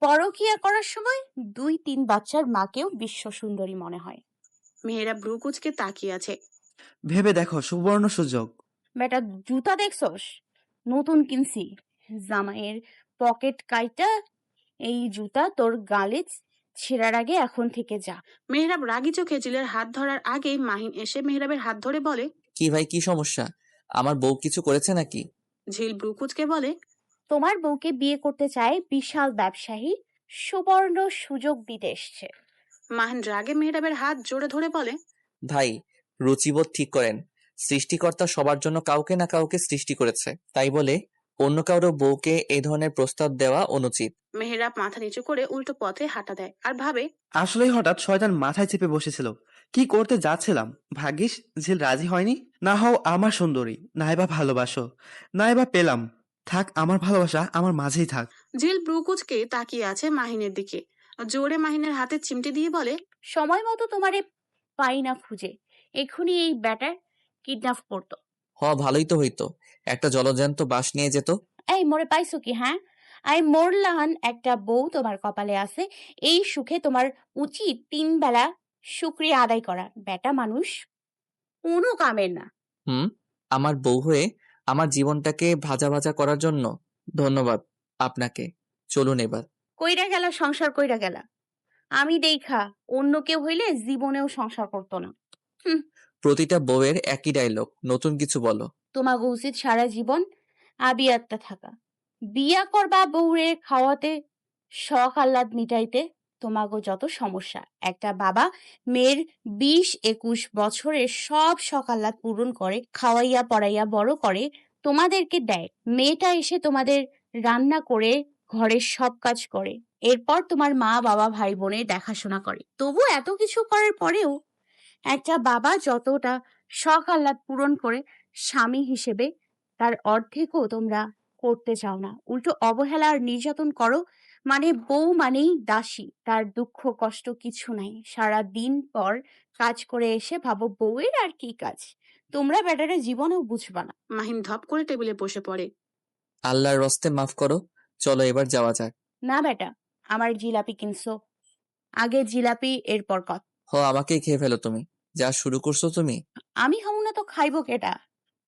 পরকিয়া করার সময় 2-3 বাচ্চার মাকেও বিশ্ব সুন্দরী মনে হয়। মেহরাব ব্রুকুচকে তাকিয়ে আছে। ভেবে দেখো, সুবর্ণ সুযোগ। বেটা, জুতা দেখছস? নতুন কিনছি, জামাইয়ের পকেট কাইটা। এই জুতা তোর গালে ছেঁড়ার আগে এখন থেকে যা। মেহরাব রাগী চোখে ঝিলের হাত ধরার আগেই মাহিন এসে মেহরাবের হাত ধরে বলে, কি ভাই, কি সমস্যা? আমার বউ কিছু করেছে নাকি? ঝিল ব্রুকুচকে বলে, তোমার বউকে বিয়ে করতে চায় বিশাল ব্যবসায়ী, সুবর্ণ সুযোগ দিতে এসছে। মাহিন রাগে মেহরাবের হাত জোরে ধরে বলে, ভাই, রুচিবোধ ঠিক করেন। সৃষ্টিকর্তা সবার জন্য কাউকে না কাউকে সৃষ্টি করেছে, তাই বলে অন্য কারো বউকে এই ধরনের প্রস্তাব দেওয়া অনুচিত। মেহরাব মাথা নিচু করে উল্টো পথে হাঁটা দেয় আর ভাবে, আসলেই হঠাৎ শয়তান মাথায় চেপে বসেছিল। কি করতে যাচ্ছিলাম, ভাগ্যিস ঝিল রাজি হয়নি। না হও আমার সুন্দরী, নাইবা ভালোবাসো, নাইবা পেলাম। থাক, আমার ভালোবাসা আমার মাঝেই থাক। ঝিল ব্রুকুচকে তাকিয়ে আছে মাহিনের দিকে, জোরে মাহিনের হাতে চিমটি দিয়ে বলে, সময় মতো তোমারে পাই না খুঁজে, এক্ষুনি এই ব্যাটার কিডন্যাপ করতো। ভালোই তো হইতো, একটা জলজ্যান্ত বাস নিয়ে যেত। এই মোরে পাইছো কি? হ্যাঁ, আই মোরলাহান একটা বউ তোমার কপালে আছে। এই সুখে তোমার উচিত 3 বেলা শুকরিয়া আদায় করা। বেটা মানুষ কোনো কামের না। আমার বউ হয়ে আমার জীবনটাকে ভাজা ভাজা করার জন্য ধন্যবাদ আপনাকে। চলুন এবার। কইরা গেলা সংসার, কইরা গেলা। আমি দেইখা অন্য কেউ হইলে জীবনেও সংসার করতো না। প্রতিটা বউয়ের একই ডায়লগ, নতুন কিছু বলো। তোমাকে উচিত সারা জীবন আবিয়াত্তা থাকা। বিয়া করবা বউরে খাওয়াতে, শখ আহ্লাদ মিটাইতে, তোমাগো যত সমস্যা। একটা বাবা মেয়ের 20-21 বছরের সব শখ আহ্লাদ পূরণ করে, খাওয়াইয়া পড়াইয়া বড় করে, তোমাদেরকে দেয়। মেয়েটা এসে তোমাদের রান্না করে ঘরের সব কাজ করে, এরপর তোমার মা বাবা ভাই বোনের দেখাশোনা করে। তবু এত কিছু করার পরেও একটা বাবা যতটা শখ আহ্লাদ পূরণ করে, স্বামী হিসেবে তার অর্ধেকও তোমরা করতে চাও না। উল্টো অবহেলা আর নির্যাতন করো মানে বউ মানেই দাসী, তার দুঃখ কষ্ট কিছু নাই, সারা দিন পর কাজ করে এসে ভাবো বউয়ের আর কি কাজ। তোমরা বেটারে জীবনেও বুঝবা না। মাহিন ধপ করে টেবিলে বসে পড়ে। আল্লাহর রস্তে মাফ করো, চলো এবার যাওয়া যাক। না বেটা, আমার জিলাপি কিনছো, আগে জিলাপি এরপর কথা। আমাকেই খেয়ে ফেলো তুমি, যা শুরু করছো তুমি। আমি খাবো না তো খাইবো কেটা?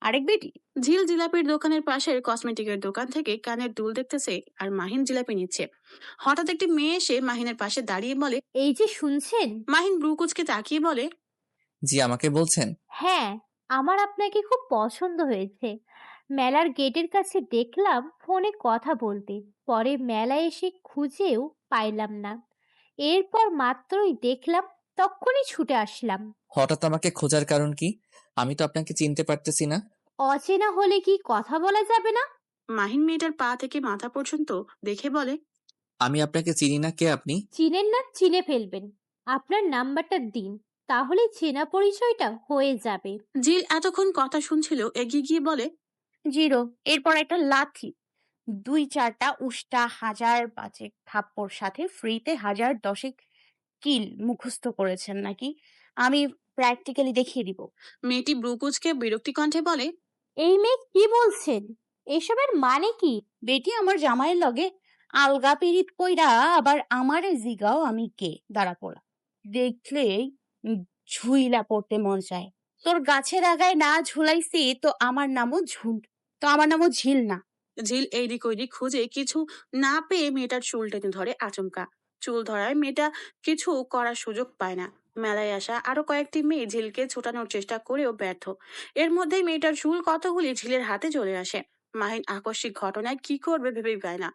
আরেক বেটি। ঝিল জিলাপির দোকানের পাশের কসমেটিকের দোকান থেকে কানের দুল দেখতেছে আর মাহিন জিলাপি নিচ্ছে। হঠাৎ একটি মেয়ে এসে মাহিনের পাশে দাঁড়িয়ে বলে, এই যে শুনছেন? মাহিন ব্রুকুচকে তাকিয়ে বলে, জি আমাকে বলছেন? হ্যাঁ, আমার আপনাকে খুব পছন্দ হয়েছে। মেলার গেটের কাছে দেখলাম ফোনে কথা বলতে, পরে মেলায় এসে খুঁজেও পাইলাম না, এরপর মাত্রই দেখলাম, তক্ষুনি ছুটে আসলাম। হঠাৎ আমাকে খোঁজার কারণ কি? আমি তো আপনাকে চিনতে পারতেছি না। অচেনা হলে কি কথা বলা যাবে না? মাহিন মেয়েটার পা থেকে মাথা পর্যন্ত দেখে বলে, আমি আপনাকে চিনি না, কে আপনি? চিনেন না, চিনে ফেলবেন। আপনার নাম্বারটা দিন, তাহলে চেনা পরিচয়টা হয়ে যাবে। ঝিল এতক্ষণ কথা শুনছিল, এগিয়ে গিয়ে বলে, জিরো, এরপর একটা লাথি, 2-4টা উষ্টা, 1000 থাপ্পড়, সাথে ফ্রিতে 1010 কিল মুখস্থ করেছেন নাকি? আমি প্র্যাকটিক্যালি দেখিয়ে দিব। মেয়েটি ব্রুকুচকে বিরক্তি কণ্ঠে বলে, এই মেয়ে কি বলছেন? এসবের মানে কি? বেটি আমার জামাইয়ের লগে আলগা পিরিত কইরা আবার আমারে জিগাও আমি কে? দাঁড়া পোলা, দেখলেই ঝুইলা পড়তে মন চায়। তোর গাছের আগায় না ঝুলাইছি তো আমার নামও ঝিল না। ঝিল এইদিক ওইদিক খুঁজে কিছু না পেয়ে মেয়েটার চুল টেনে ধরে আচমকা। চুল ধরায় মেয়েটা কিছু করার সুযোগ পায় না। মেলায় আসা আরো কয়েকটি মেয়ে ঝিলকে ছোটানোর চেষ্টা করেও ব্যর্থ। এর মধ্যেই মেয়েটার চুল কতগুলি ঝিলের হাতে চলে আসে। মাহিন আকস্মিক ঘটনায় কি করবে ভেবেই পায় না।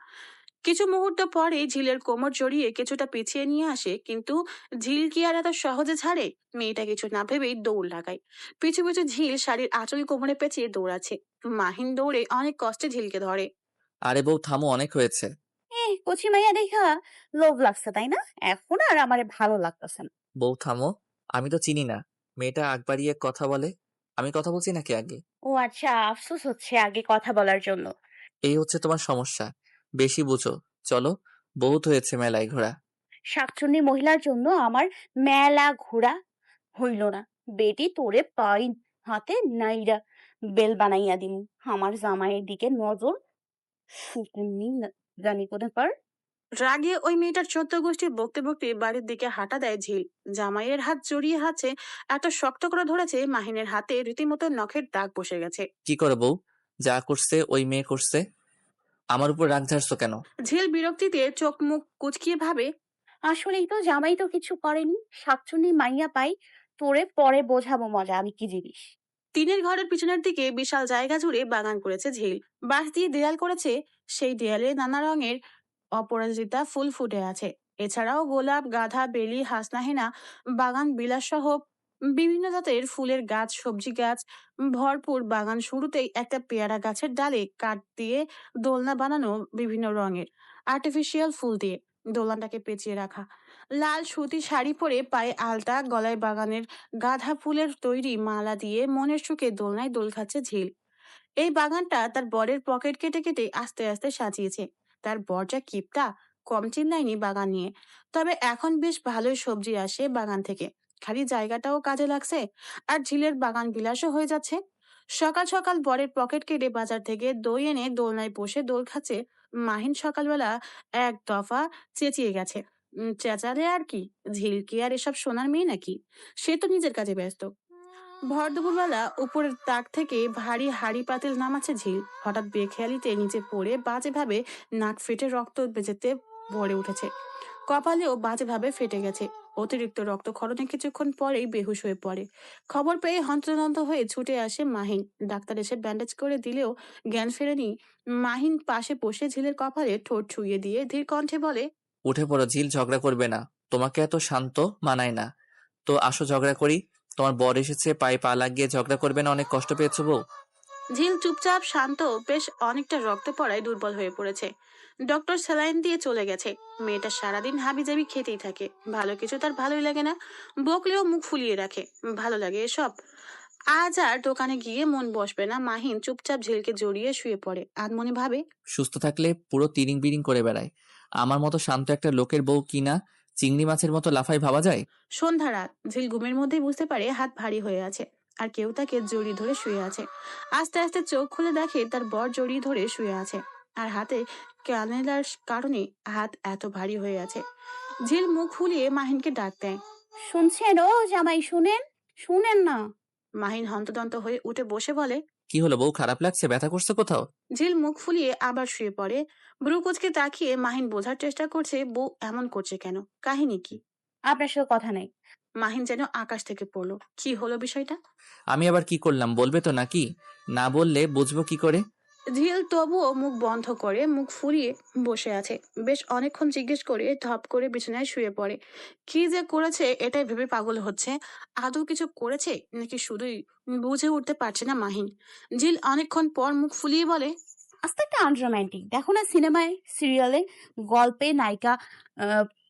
কিছু মুহূর্ত পরে ঝিলের কোমর জড়িয়ে কিছুটা পিছিয়ে নিয়ে আসে, কিন্তু ঝিল কি আর এত সহজে ছাড়ে? মেয়েটা কিছু না ভেবেই দৌড় লাগায়। পিছু পিছু ঝিল শাড়ির আঁচল কোমরে পেঁচিয়ে দৌড়াচ্ছে। মাহিন দৌড়ে অনেক কষ্টে ঝিলকে ধরে। আরে বউ থামো, অনেক হয়েছে। কচি মাইয়া দেখা লোভ লাগছে তাই না? এখন আর আমারে ভালো লাগতেছে না। বউ থামো, আমি তো চিনি না। মেয়েটা আগ বাড়িয়ে কথা বলে। আমি কথা বলছি নাকি আগে? ও আচ্ছা, আফসোস হচ্ছে আগে কথা বলার জন্য। এই হচ্ছে তোমার সমস্যা, বেশি বুঝো। চলো, বহুত হয়েছে মেলায় ঘোরা। শাকচুন্নি মহিলার জন্য আমার মেলা ঘোরা হইল না। বেটি তোরে পাই হাতে নাইরা বেল বানাইয়া দিমু। আমার জামাইয়ের দিকে নজর শুকুনি জানি কোথায় পার। রাগে ওই মেয়েটার চোদ্দ গোষ্ঠী বকতে বকতে বাড়ির দিকে হাঁটা দেয় ঝিল। জামাইয়ের হাত জড়িয়ে হাতে এত শক্ত করে ধরেছে, মাহিনের হাতে রীতিমতো নখের দাগ বসে গেছে। কি করে বউ? যা করছে ওই মেয়ে করছে, আমার উপর রাগ ঝাড়ছো কেন? ঝিল বিরক্তিতে চোখ মুখ কুচকিয়ে ভাবে, আসলেই তো জামাই তো কিছু করেনি। শাকচুন্নি মাইয়া পাই, তোরে পরে বোঝাবো মজা আমি কি জিনিস। টিনের ঘরের পিছনের দিকে বিশাল জায়গা জুড়ে বাগান করেছে ঝিল। বাঁশ দিয়ে দেয়াল করেছে, সেই দেয়ালে নানা রঙের অপরাজিতা ফুল ফুটে আছে। এছাড়াও গোলাপ, গাঁদা, বেলি, হাসনাহেনা, বাগান বিলাস সহ বিভিন্ন জাতের ফুলের গাছ, সবজি গাছ ভরপুর। বাগান শুরুতেই একটা পেয়ারা গাছের ডালে কাঠ দিয়ে দোলনা বানানো, বিভিন্ন রঙের আর্টিফিশিয়াল ফুল দিয়ে দোলনাটাকে পেঁচিয়ে রাখা। লাল সুতি শাড়ি পরে, পায়ে আলতা, গলায় বাগানের গাঁদা ফুলের তৈরি মালা দিয়ে মনের সুখে দোলনায় দোল খাচ্ছে ঝিল। এই বাগানটা তার বরের পকেট কেটে কেটে আস্তে আস্তে সাজিয়েছে। তার বর যা কিপটা, কম চিল্লায়নি বাগান নিয়ে। তবে এখন বেশ ভালোই সবজি আসে বাগান থেকে, খালি জায়গাটাও কাজে লাগছে, আর ঝিলের বাগান বিলাসও হয়ে যাচ্ছে। সকাল সকাল বরের পকেট কেটে বাজার থেকে দই এনে দোলনায় বসে দোল খাচ্ছে। মাহিন সকালবেলা এক দফা চেঁচিয়ে গেছে। চেঁচালে আর কি, ঝিল কি আর এসব সোনার মেয়ে নাকি? সে তো নিজের কাজে ব্যস্ত। ভর দুপুরবেলা উপরের তাক থেকে ভারী হাড়ি পাতিল নামাচ্ছে ঝিল। হঠাৎ বেখেয়ালিতে নিচে পড়ে বাজেভাবে নাক ফেটে রক্ত বেজেতে ভরে উঠেছে। কপালেও বাজেভাবে ফেটে গেছে। অতিরিক্ত রক্তক্ষরণে কিছুক্ষণ পরেই বেহুশ হয়ে পড়ে। খবর পেয়ে হন্তদন্ত হয়ে ছুটে আসে মাহিন। ডাক্তার এসে ব্যান্ডেজ করে দিলেও জ্ঞান ফেরেনি। মাহিন পাশে বসে ঝিলের কপালে ঠোঁট ছুঁয়ে দিয়ে ধীর কণ্ঠে বলে, উঠে পড়ো ঝিল, ঝগড়া করবে না। তোমাকে এত শান্ত মানায় না। তো আসো ঝগড়া করি। তোমার বর এসেছে, পায়ে পা লাগিয়ে ঝগড়া করবে না? অনেক কষ্ট পেয়েছো বউ? ঝিল চুপচাপ শান্ত, বেশ অনেকটা রক্ত পড়ায় দুর্বল হয়ে পড়েছে। ডক্টর স্যালাইন দিয়ে চলে গেছে। মেয়েটা সারাদিন হাবিজাবি খেতেই থাকে, ভালো কিছু তার ভালোই লাগে না। বকলেও মুখ ফুলিয়ে রাখে, ভালো লাগে এসব। আজ আর দোকানে গিয়ে মন বসবে না। মাহিন চুপচাপ ঝিলকে জড়িয়ে শুয়ে পড়ে। আনমনে ভাবে, সুস্থ থাকলে পুরো তিরিং বিরিং করে বেড়ায়, আমার মতো শান্ত একটা লোকের বউ কিনা চিংড়ি মাছের মতো লাফাই ভাবা যায়? সন্ধ্যা রাত। ঝিল ঘুমের মধ্যেই বুঝতে পারে হাত ভারী হয়ে আছে আর কেউ তাকে জড়িয়ে ধরে শুয়ে আছে। আস্তে আস্তে চোখ খুলে দেখে তার বর জড়িয়ে ধরে শুয়ে আছে আর হাতে ক্যানেলার কারণে হাত এত ভারী হয়ে আছে। ঝিল মুখ ফুলিয়ে মাহিনকে ডাক দেয়। শুনছেন ও জামাই, শুনেন, শুনেন না। মাহিন হন্তদন্ত হয়ে উঠে বসে বলে। কি হলো বউ, খারাপ লাগছে? ব্যথা করছে কোথাও? ঝিল মুখ ফুলিয়ে আবার শুয়ে পড়ে। ব্রু কুচকে তাকিয়ে মাহিন বোঝার চেষ্টা করছে বউ এমন করছে কেন, কাহিনী কি। আপনার সাথে কথা নাই। মাহিন যেন আকাশ থেকে পড়লো। কি হলো বিষয়টা? আমি আবার কি করলাম বলবে তো নাকি? না বললে বুঝবো কি করে? ঝিল তবুও মুখ বন্ধ করে মুখ ফুরিয়ে বসে আছে। বেশ অনেকক্ষণ জিজ্ঞেস করে ধপ করে বিছানায় শুয়ে পড়ে। কি যে করেছে এটাই ভেবে পাগল হচ্ছে। আদৌ কিছু করেছে নাকি শুধুই বুঝে উঠতে পারছে না মাহিন। ঝিল অনেকক্ষণ পর মুখ ফুলিয়ে বলে। আস্তে একটা আনরোম্যান্টিক দেখো না, সিনেমায় সিরিয়ালে গল্পে নায়িকা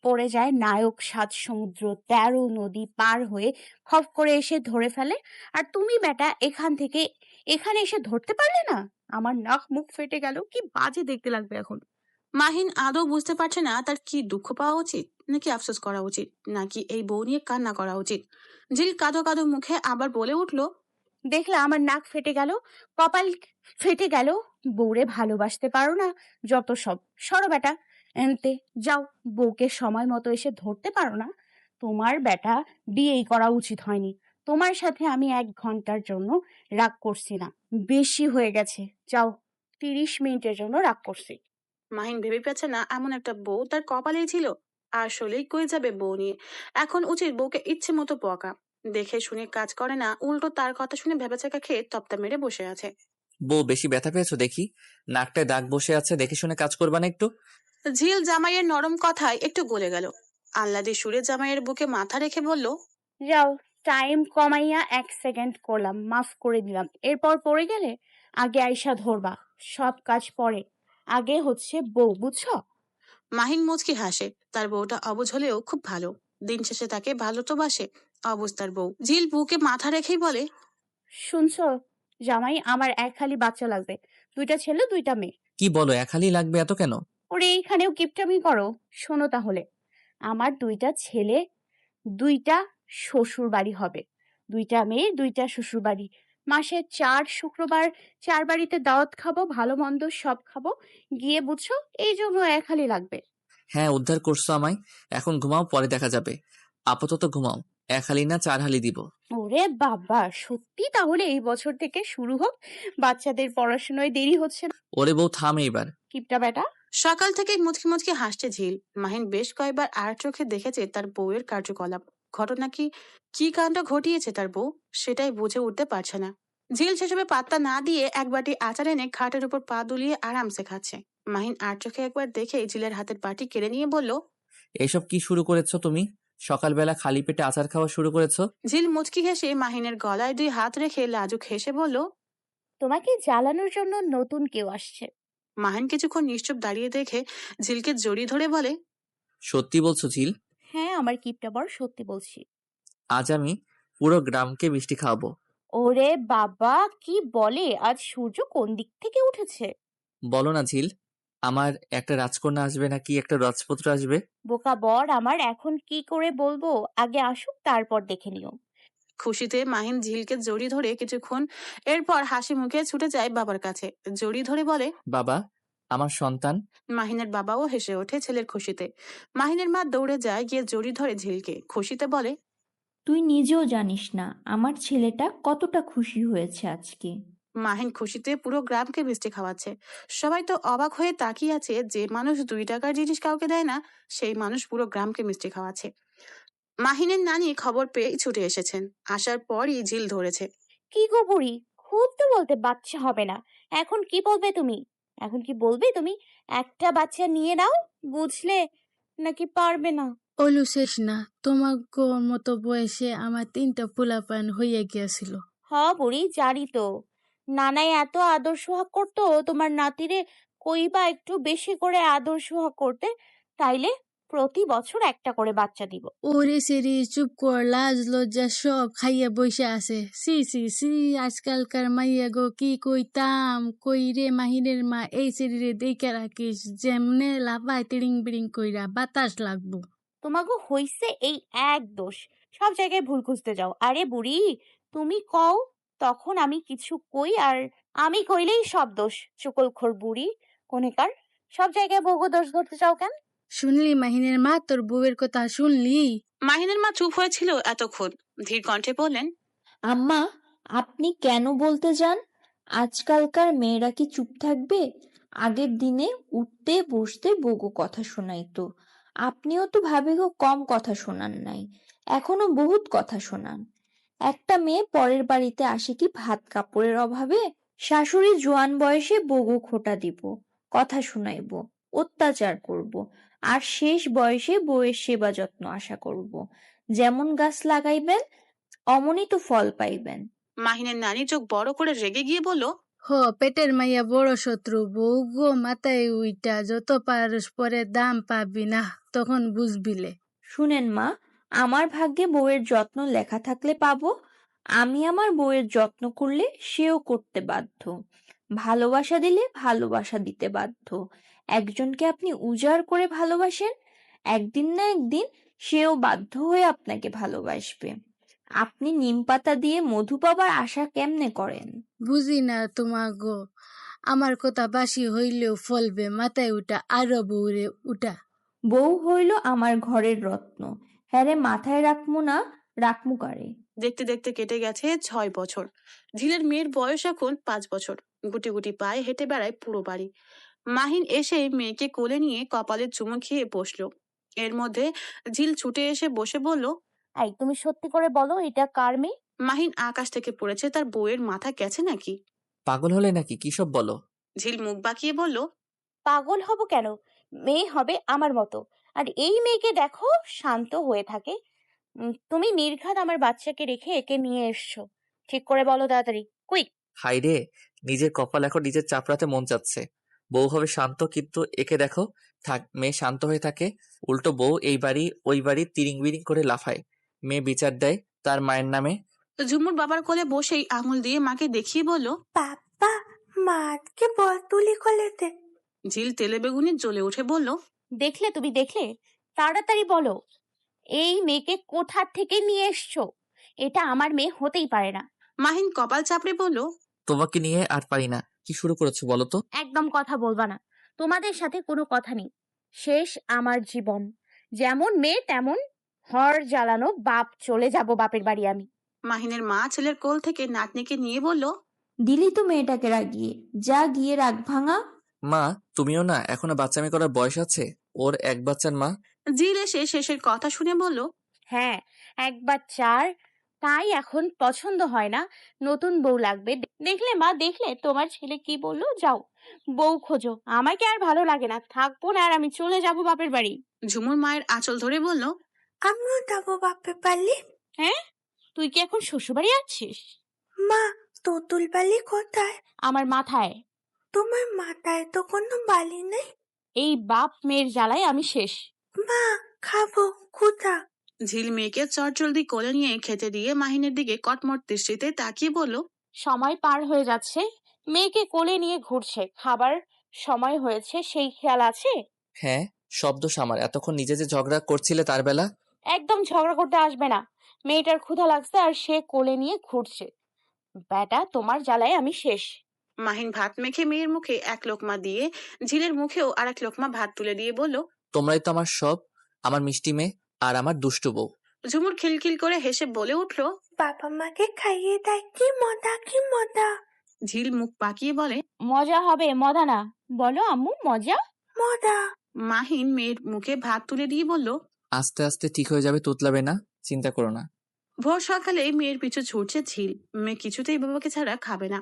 পড়ে যায়, নায়ক 7 সমুদ্র 13 নদী পার হয়ে খপ করে এসে ধরে ফেলে, আর তুমি বেটা এখান থেকে এখানে এসে ধরতে পারলে না। আমার নাক মুখ ফেটে গেল, কি বাজে দেখতে লাগবে এখন। মাহিন আদৌ বুঝতে পারছে না তার কি দুঃখ পাওয়া উচিত নাকি আফসোস করা উচিত নাকি এই বউ নিয়ে কান্না করা উচিত। ঝিল কাঁদো কাঁদো মুখে আবার বলে উঠলো। দেখলে আমার নাক ফেটে গেল, কপাল ফেটে গেল। বউরে ভালোবাসতে পারো না যত সব। সরো বেটা এনতে, যাও। বউকে সময় মতো এসে ধরতে পারো না। তোমার বেটা বিয়েই করা উচিত হয়নি। তোমার সাথে আমি 1 ঘন্টার জন্য রাগ করছি না, বেশি হয়ে গেছে। যাও, 30 মিনিটের জন্য রাগ করছি। মাহিন ভেবে পাচ্ছে না এমন একটা বউ তার কপালেই ছিল। আসলেই কই যাবে বউ নিয়ে। এখন উচিত বউকে ইচ্ছে মতো বকা। দেখে শুনে কাজ করে না, উল্টো তার কথা শুনে ভেবেচাকা খেয়ে তপ্তা মেরে বসে আছে। বউ বেশি ব্যথা পেয়েছো দেখি, নাকটায় দাগ বসে আছে, দেখে শুনে কাজ করবা না একটু? ঝিল জামাইয়ের নরম কথায় একটু গলে গেল। আহ্লাদে সুরে জামাইয়ের বুকে মাথা রেখে বলল। যাও, টাইম কমাইয়া 1 সেকেন্ড করলাম, মাফ করে দিলাম। এরপর পড়ে গেলে আগে আইসা ধরবা, সব কাজ পরে, আগে হচ্ছে বউ, বুঝছো? মাহিন মুচকি হাসে। তার বউটা অবুঝ হলেও খুব ভালো। দিন শেষে তাকে ভালো তো বাসে। অবস্থার বউ। ঝিল বুকে মাথা রেখেই বলে। শুনছো জামাই, আমার 1 হালি বাচ্চা লাগবে, 2টা ছেলে 2টা মেয়ে। কি বলো, একালি লাগবে এত কেন? ওরে এইখানেও কিপটামি করো। শোনো তাহলে, আমার 2টা ছেলে 2টা শ্বশুর বাড়ি হবে, 2টা মেয়ে 2টা শ্বশুর বাড়ি। মাসে 4 শুক্রবার 4 বাড়িতে দাওয়াত খাবো, ভালো মন্দ সব খাবো গিয়ে, বুঝছো? এই জন্য 1 হালি লাগবে। হ্যাঁ, উদ্ধার করছো আমায়। এখন ঘুমাও, পরে দেখা যাবে। আপাতত ঘুমাও। 1 হালি না 4 হালি দিব। ওরে বাবা, সত্যি তাহলে এই বছর থেকে শুরু হোক, বাচ্চাদের পড়াশোনায় দেরি হচ্ছে না। ওরে বউ থাম এইবার। কিপটা বেটা। সকাল থেকে মুচকি মুচকি হাসছে ঝিল। মাহিন বেশ কয়েকবার আর চোখে দেখেছে তার বউয়ের কার্যকলাপ। ঘটনা কি, কি কাণ্ড ঘটিয়েছে তার বউ, সেটাই বুঝে উঠতে পারছে না। ঝিল সেসবে পাত্তা না দিয়ে এক বাটি আচার এনে খাটের উপর পা দুলিয়ে আরামসে খাচ্ছে। মাহিন আর চোখে একবার দেখে ঝিলের হাতের বাটি কেড়ে নিয়ে বলল। এসব কি শুরু করেছো তুমি? সকালবেলা খালি পেটে আচার খাওয়া শুরু করেছো? ঝিল মুচকি হেসে মাহিনের গলায় 2 হাত রেখে লাজুক হেসে বলল। তোমাকে জ্বালানোর জন্য নতুন কেউ আসছে। মাহিন কিছুক্ষণ নিশ্চুপ দাঁড়িয়ে দেখে ঝিলকে জড়িয়ে ধরে বলে। সত্যি বলছো ঝিল? হ্যাঁ, আমার কিপটা বর, সত্যি বলছি। আজ আমি পুরো গ্রামকে মিষ্টি খাওয়াবো। ওরে বাবা, কি বলে? আজ সূর্য কোন দিক থেকে উঠেছে? বলো না ঝিল, আমার একটা রাজকন্যা আসবে নাকি একটা রাজপুত্র আসবে? বোকা বর আমার, এখন কি করে বলবো? আগে আসুক, তারপর দেখে নিও। খুশিতে মাহিন ঝিলকে জড়িয়ে ধরে কিছুক্ষণ, এরপর হাসি মুখে ছুটে যায় বাবার কাছে। জড়িয়ে ধরে বলে। বাবা, আমার সন্তান। মাহিনের বাবাও হেসে ওঠে ছেলের খুশিতে। মাহিনের মা দৌড়ে যায়, গিয়ে জড়িয়ে ধরে ঝিলকে। খুশিতে বলে। তুই নিজেও জানিস না আমার ছেলেটা কতটা খুশি হয়েছে আজকে। মাহিন খুশিতে পুরো গ্রামকে মিষ্টি খাওয়াচ্ছে। সবাই তো অবাক হয়ে তাকিয়ে আছে। যে মানুষ 2 টাকার জিনিস কাউকে দেয় না, সেই মানুষ পুরো গ্রামকে মিষ্টি খাওয়াচ্ছে। মাহিনের নানি খবর পেয়ে ছুটে এসেছেন। আসার পরই ঝিল ধরেছে। কি গো বুড়ি, খুব তো বলতে বাচ্চা হবে না। এখন কি বলবে তুমি? এখন কি বলবে তুমি? একটা বাচ্চা নিয়ে নাও, বুঝলে? নাকি পারবে না? ওলু শেষ না, তোমার মতো বয়সে আমার 3টা পোলাপান হইয়া গিয়াছিল। হ বুড়ি, জানি তো। নানাই এত আদর সোহাগ করতো, তোমার নাতিরে কইবা একটু বেশি করে আদর সোহাগ করতে, তাইলে প্রতি বছর একটা করে বাচ্চা দিব। ওরে সেরি চুপ কর, লাজ লজ্জা সব খাইয়া বইসা আছে। সি সি সি, আজকালকার মাইয়া গো কি কইতাম। কই রে মাহিনের মা, এই সেরিরে দেইখা রাখিস, যেমনে লাফায় তিড়িং বিড়িং কইরা বাতাস লাগবো। তোমাগো হইছে এই এক দোষ, সব জায়গায় ভুল খুঁজতে যাও। আরে বুড়ি, তুমি কও তখন আমি কিছু কই, আর আমি কইলেই সব দোষ। চুকলখোর বুড়ি কোনেকার, সব জায়গায় বউগো দোষ ধরতে চাও কেন? শুনলি মাহিনের মা, তোর বউয়ের কথা শুনলি? মাহিনের মা চুপ হয়েছিল এতক্ষণ, ধীর কণ্ঠে বললেন, আম্মা, আপনি কেন বলতে যান? আজকালকার মেয়েরা কি চুপ থাকবে? আগের দিনে উঠতে বসতে বউগো কথা শোনাইতো। আপনিও তো ভাবিগো কম কথা শোনান নাই, এখনো বহুত কথা শোনান। একটা মেয়ে পরের বাড়িতে আসে কি ভাত কাপড়ের অভাবে? শাশুড়ি জোয়ান বয়সে বউগো খোঁটা দিব, কথা শুনাইব, অত্যাচার করব, আর শেষ বয়সে বউয়ের সেবা যত্ন আশা করব। যেমন গাছ লাগাইবেন অমনই তো ফল পাইবেন। মাহিনের নানি চোখ বড় করে রেগে গিয়ে বলল, পেটের মাইয়া বড় শত্রু, বউ গো মাথায় উইটা যত পারস পরে দাম পাবি না, তখন বুঝবিলে। শুনেন মা, আমার ভাগ্যে বউয়ের যত্ন লেখা থাকলে পাবো। আমি আমার বউয়ের যত্ন করলে সেও করতে বাধ্য। ভালোবাসা দিলে ভালোবাসা দিতে বাধ্য। একজনকে আপনি উজাড় করে ভালোবাসেন, একদিন না একদিন সেও বাধ্য হয়ে আপনাকে ভালোবাসবে। আপনি নিম পাতা দিয়ে মধু পাবার আশা কেমনে করেন? বুঝি না তোমা গো, আমার কথা বাসি হইলেও ফলবে, মাথায় উঠা আরো বউরে উঠা। বউ হইল আমার ঘরের রত্ন, হ্যারে মাথায় রাখমু না, রাখমু কারে? দেখতে দেখতে কেটে গেছে 6 বছর। ঝিলের মেয়ের বয়স এখন 5 বছর। গুটি গুটি পায়ে হেঁটে বেড়ায় পুরো বাড়ি। মাহিন এসে মেয়েকে কোলে নিয়ে কপালে চুমু খেয়ে বসলো। এর মধ্যে ঝিল ছুটে এসে বসে বলল, এই তুমি সত্যি করে বলো, এটা কার মেয়ে? মাহিন আকাশ থেকে পড়েছে, তার বউয়ের মাথা গেছে নাকি? পাগল হলে নাকি? কি সব বলো? ঝিল মুখ বাঁকিয়ে বলল, পাগল হব কেন? মেয়ে হবে আমার মতো। আর এই মেয়েকে দেখো, শান্ত হয়ে থাকে। তুমি নির্ঘাত আমার বাচ্চাকে রেখে একে নিয়ে এসছো। ঠিক করে বলো তাড়াতাড়ি, কুইক। হাই রে, নিজের কপাল এখন নিজের চাপড়াতে মন চাচ্ছে। বউ হবে শান্ত, কিন্তু একে দেখো, থাক মেয়ে শান্ত হয়ে থাকে, উল্টো বউ এই বাড়ি ওই বাড়ি তিরিং বিরিং করে লাফায়। মেয়ে বিচার দেয় তার মায়ের নামে। ঝুমুর বাবার কোলে বসেই আঙুল দিয়ে মাকে দেখিয়ে বলল, বাবা, মাকে বল তুলি কোলেতে। ঝিল তেলে বেগুনে জ্বলে উঠে বলল, দেখলে তুমি, দেখলে? তাড়াতাড়ি বলো, এই মেয়েকে কোথা থেকে নিয়ে এসছো? এটা আমার মেয়ে হতেই পারে না। মাহিন কপাল চাপড়ে বলল, তোমাকে নিয়ে আর পারি না। কি শুরু করেছো বলো তো? একদম কথা বলবা না, তোমাদের সাথে কোনো কথা নেই। শেষ আমার জীবন। যেমন মেয়ে তেমন হর জ্বালানো বাপ, চলে যাব বাপের বাড়ি আমি। মাহিনের মা ছেলের কোল থেকে নাতনিকে নিয়ে বলল, দিলি তো মেয়েটাকে রাগিয়ে, যা গিয়ে রাগ ভাঙা। মা, তুমিও না এখনো বাচ্চামি করার বয়স আছে? ওর এক বাচ্চার মা। ঝিল এসে শেষের কথা শুনে বলল, হ্যাঁ, একবার চার, তাই এখন পছন্দ হয় না, নতুন বউ লাগবে। দেখলে মা, দেখলে তোমার ছেলে কি বললো? যাও বউ খোঁজো, আমাকে আর ভালো লাগে না, থাকবো না, আর আমি চলে যাব বাপের বাড়ি। ঝুমুর মায়ের আঁচল ধরে বলল, আমিও যাবো বাপের বাড়ি। হ্যাঁ, তুই কি এখন শ্বশুরবাড়ি আছিস? মা, তোতুল বালি কোথায়? আমার মাথায়। তোমার মাথায় তো কোনো বালি নেই। এই বাপ মেয়ের জ্বালায় আমি শেষ। মা, খাবো, ক্ষুধা। ঝিল মেয়েকে চটজলদি কোলে নিয়ে খেতে দিয়ে মাহিনের দিকে কটমট দৃষ্টিতে তাকিয়ে বলল, সময় পার হয়ে যাচ্ছে, মেয়েকে কোলে নিয়ে ঘুরছে, খাবার সময় হয়েছে, সেই খেয়াল আছে? হ্যাঁ, শব্দ সামার। এতক্ষণ নিজে যে ঝগড়া করছিলে তার বেলা। একদম ঝগড়া করতে আসবে না। মেয়েটার ক্ষুধা লাগছে আর সে কোলে নিয়ে ঘুরছে। বেটা, তোমার জ্বালায় আমি শেষ। মাহিন ভাত মেখে মেয়ের মুখে এক লোকমা দিয়ে ঝিলের মুখেও আর এক লোকমা ভাত তুলে দিয়ে বলল, তোমরাই তো আমার সব, আমার মিষ্টি মেয়ে আর আমার দুষ্টু বউ। ঝুমুর খিলখিল করে হেসে বলে উঠল, বাবা মাকে খাইয়ে দেয়, কি মজা, কি মজা। ঝিল মুখ পাকিয়ে বলে, মজা হবে, মজা না। বলো আম্মু, মজা মজা। মাহিন মেয়ের মুখে ভাত তুলে দিয়ে বলল, আস্তে আস্তে ঠিক হয়ে যাবে, তুতলাবে না, চিন্তা করো না। ভোর সকালে মেয়ের পিছু ছুটছে ঝিল। মেয়ে কিছুতেই বাবাকে ছাড়া খাবে না।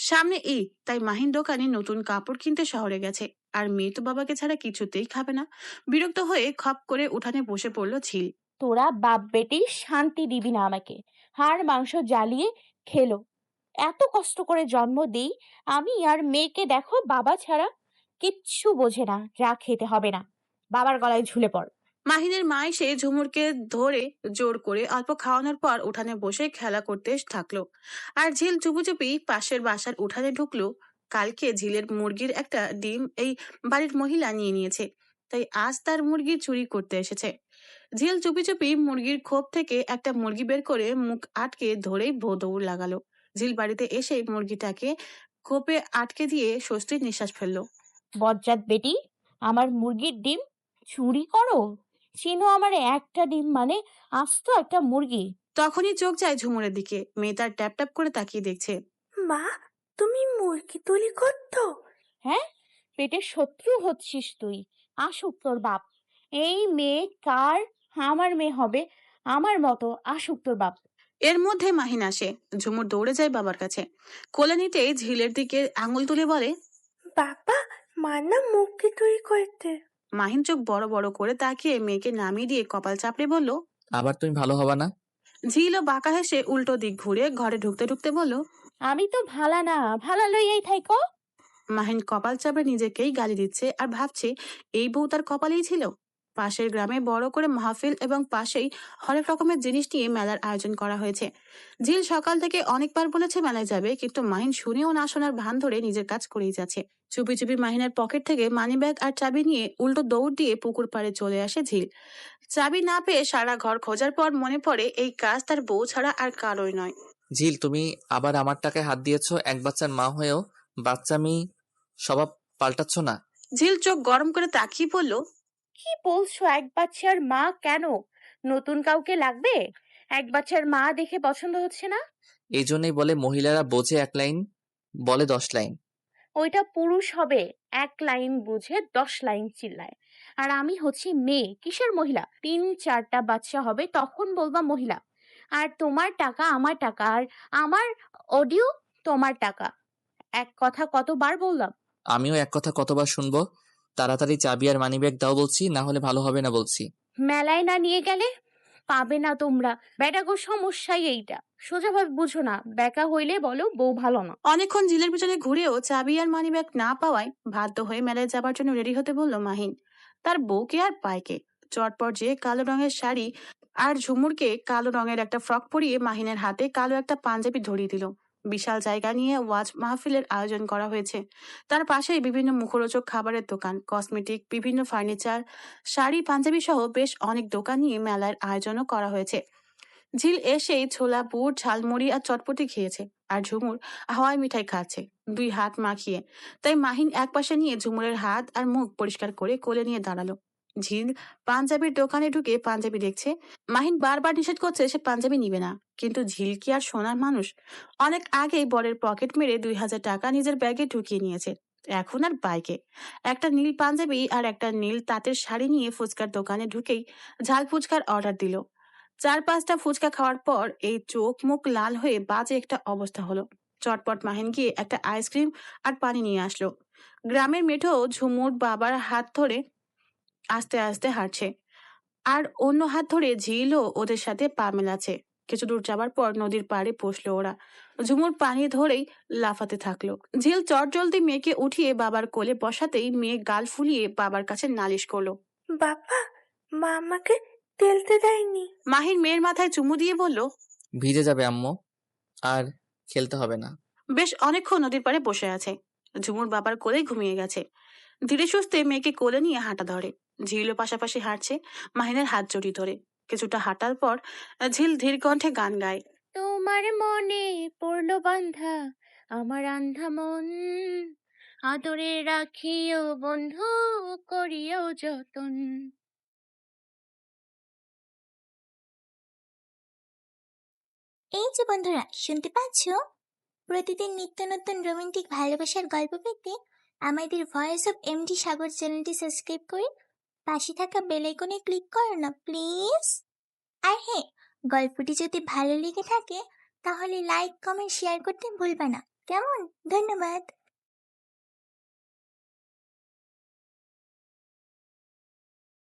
সামনে ঈদ, তাই মাহিন দোকানে নতুন কাপড় কিনতে শহরে গেছে। আর মেয়ে তো বাবাকে ছাড়া কিছুতেই খাবে না। বিরক্ত হয়ে খপ করে উঠানে বসে পড়ল ঝিল। তোরা বাপ বেটি শান্তি দিবি না আমাকে। হাড় মাংস জ্বালিয়ে খেলো। এত কষ্ট করে জন্ম দিই আমি, আর মেয়েকে দেখো বাবা ছাড়া কিচ্ছু বোঝে না, যা খেতে হবে না, বাবার গলায় ঝুলে পড়। মাহিনের মা এসে ঝুমুরকে ধরে জোর করে অল্প খাওয়ানোর পর উঠানে বসে খেলা করতে থাকলো। আর ঝিল চুপি চুপি পাশের বাসার উঠানে ঢুকলো। কালকে ঝিলের মুরগির একটা ডিম এই বাড়ির মহিলা নিয়ে নিয়েছে, তাই আজ তার মুরগি চুরি করতে এসেছে। ঝিল চুপি চুপি মুরগির খোপ থেকে একটা মুরগি বের করে মুখ আটকে ধরেই দৌড় লাগালো। ঝিল বাড়িতে এসে মুরগিটাকে খোপে আটকে দিয়ে স্বস্তির নিঃশ্বাস ফেললো। বজ্জাত বেটি, আমার মুরগির ডিম চুরি করো? চিনো আমার একটা ডিম মানে আস্ত একটা মুরগি। তখনই চোখ যায় ঝুমুরের দিকে। মেয়ে তার ট্যাপ ট্যাপ করে তাকিয়ে দেখছে। মা, তুমি মুরগি তুলি করতো? হ্যাঁ, পেটের শত্রু হচ্ছিস তুই। আসুক তোর বাপ। এই মেয়ে কার? আমার মেয়ে হবে, আমার মতো। আসুক তোর বাপ। এর মধ্যে মাহিন আসে। ঝুমুর দৌড়ে যায় বাবার কাছে। কোলে নিতেই ঝিলের দিকে আঙুল তুলে বলে, বাবা, মা না মুরগি তুলি করতে। মাহিন চোখ বড় বড় করে তাকিয়ে মেয়েকে নামিয়ে দিয়ে কপাল চাপড়ে বলল, আবার তুমি ভালো হবা না? ঝিলও বাঁকা হেসে উল্টো দিক ঘুরে ঘরে ঢুকতে ঢুকতে বলল, আমি তো ভালা না, ভালা লইয়াই থাইকো। মাহিন কপাল চাপড়ে নিজেকেই গালি দিচ্ছে আর ভাবছে এই বউ তার কপালেই ছিল। পাশের গ্রামে বড় করে মাহফিল এবং পাশেই হরেক রকমের জিনিস নিয়ে মেলার আয়োজন করা হয়েছে। ঝিল সকাল থেকে অনেকবার বলেছে মেলায় যাবে, কিন্তু মাহিন শুনেও না শোনার ভান ধরে নিজের কাজ করেই যাচ্ছে। চুপি চুপি মাহিনের পকেট থেকে মানি ব্যাগ আর চাবি নিয়ে উল্টো দৌড় দিয়ে পুকুর পাড়ে চলে আসে ঝিল। চাবি না পেয়ে সারা ঘর খোঁজার পর মনে পড়ে এই কাজ তার বউ ছাড়া আর কারোই নয়। ঝিল, তুমি আবার আমার টাকায় হাত দিয়েছো। এক বাচ্চার মা হয়েও বাচ্চামি স্বভাব পাল্টাচ্ছ না। ঝিল চোখ গরম করে তাকিয়ে বলল, কি বলছো? এক বাচ্চার মা কেন? নতুন কাউকে লাগবে? এক বাচ্চার মা দেখে পছন্দ হচ্ছে না? এই জন্যই বলে মহিলারা বোঝে 1 লাইন, বলে 10 লাইন। ওইটা পুরুষ হবে, 1 লাইন বুঝে 10 লাইন চিল্লায়। আর আমি হচ্ছি মেয়ে, কিসের মহিলা? 3-4টা বাচ্চা হবে তখন বলবা মহিলা। আর তোমার টাকা আমার টাকা, আর আমার অডিও তোমার টাকা। এক কথা কতবার বললাম? আমিও এক কথা কতবার শুনবো? তাড়াতাড়ি চাবি আর মানিব্যাগ দাও বলছি, না হলে ভালো হবে না বলছি। মেলায় না নিয়ে গেলে পাবে না তোমরা। বেটাগো সমস্যাই এইটা, সোজাভাবে বুঝো না। বেকা হইলে বলো বউ ভালো না। অনেকক্ষণ ঝিলের পিছনে ঘুরেও চাবি আর মানিব্যাগ না পাওয়ায় বাধ্য হয়ে মেলায় যাবার জন্য রেডি হতে বলল মাহিন। তার বউকে আর পায়কে চটপট যে কালো রঙের শাড়ি আর ঝুমুরকে কালো রঙের একটা ফ্রক পরিয়ে মাহিনের হাতে কালো একটা পাঞ্জাবি ধরিয়ে দিল। বিশাল জায়গা নিয়ে ওয়াজ মাহফিলের আয়োজন করা হয়েছে। তার পাশেই বিভিন্ন মুখরোচক খাবারের দোকান, কসমেটিক, বিভিন্ন ফার্নিচার, শাড়ি, পাঞ্জাবি সহ বেশ অনেক দোকান নিয়ে মেলার আয়োজনও করা হয়েছে। ঝিল এসেই ছোলা, বুট, ঝালমুড়ি আর চটপটি খেয়েছে, আর ঝুমুর হাওয়াই মিঠাই খাচ্ছে 2 হাত মাখিয়ে। তাই মাহিন এক পাশে নিয়ে ঝুমুরের হাত আর মুখ পরিষ্কার করে কোলে নিয়ে দাঁড়ালো। ঝিল পাঞ্জাবির দোকানে ঢুকে পাঞ্জাবি দেখছে। মাহিন বারবার নিষেধ করছে সে পাঞ্জাবি নিবে না, কিন্তু ঝিল কি আর সোনার মানুষ? অনেক আগেই বরের পকেট মেরে 2000 টাকা নিজের ব্যাগে ঢুকিয়ে নিয়েছে। এখন আর বাইকে একটা নীল পাঞ্জাবি আর একটা নীল তাঁতের শাড়ি নিয়ে ফুচকার দোকানে ঢুকেই ঝাল ফুচকার অর্ডার দিল। 4-5টা ফুচকা খাওয়ার পর এই চোখ মুখ লাল হয়ে বাজে একটা অবস্থা হলো। চটপট মাহিন গিয়ে একটা আইসক্রিম আর পানি নিয়ে আসলো। গ্রামের মেঠো ঝুমুর বাবার হাত ধরে আস্তে আস্তে হাঁটছে, আর অন্য হাত ধরে ঝিলও ওদের সাথে পা মেলাচ্ছে। কিছু দূর যাবার পর নদীর পাড়ে বসলো ওরা। ঝুমুর পানি ধরেই লাফাতে থাকলো। ঝিল চটজলদি মেয়েকে উঠিয়ে বাবার কোলে বসাতেই মেয়ে গাল ফুলিয়ে বাবার কাছে নালিশ করলো, বাবা, মা আমাকে তেলতে দেয়নি। মাহিন মেয়ের মাথায় চুমু দিয়ে বলল, ভিজে যাবে আম্মু, আর খেলতে হবে না। বেশ অনেকক্ষণ নদীর পাড়ে বসে আছে। ঝুমুর বাবার কোলে ঘুমিয়ে গেছে। ধীরে সুস্থে মেয়েকে কোলে নিয়ে হাঁটা ধরে। ঝিলও পাশাপাশি হাঁটছে মাহিনের হাত জড়িয়ে ধরে। কিছুটা হাঁটার পর ঝিল ধীর কণ্ঠে গান গায়, তোমার মনে পড়লো বান্ধা আমার আন্ধা মন, আদরে রাখিও বন্ধু, করিও যতন। এই যে বন্ধুরা, শুনতে পাচ্ছ? প্রতিদিন নিত্য নতুন রোমান্টিক ভালোবাসার গল্প পেতে আমাদের ভয়েস অফ এমডি সাগর চ্যানেলটি সাবস্ক্রাইব করে পাশে থাকা বেল আইকনে ক্লিক করো না প্লিজ। আর হ্যাঁ, গল্পটি যদি ভালো লেগে থাকে তাহলে লাইক, কমেন্ট, শেয়ার করতে ভুলবা না। কেমন? ধন্যবাদ।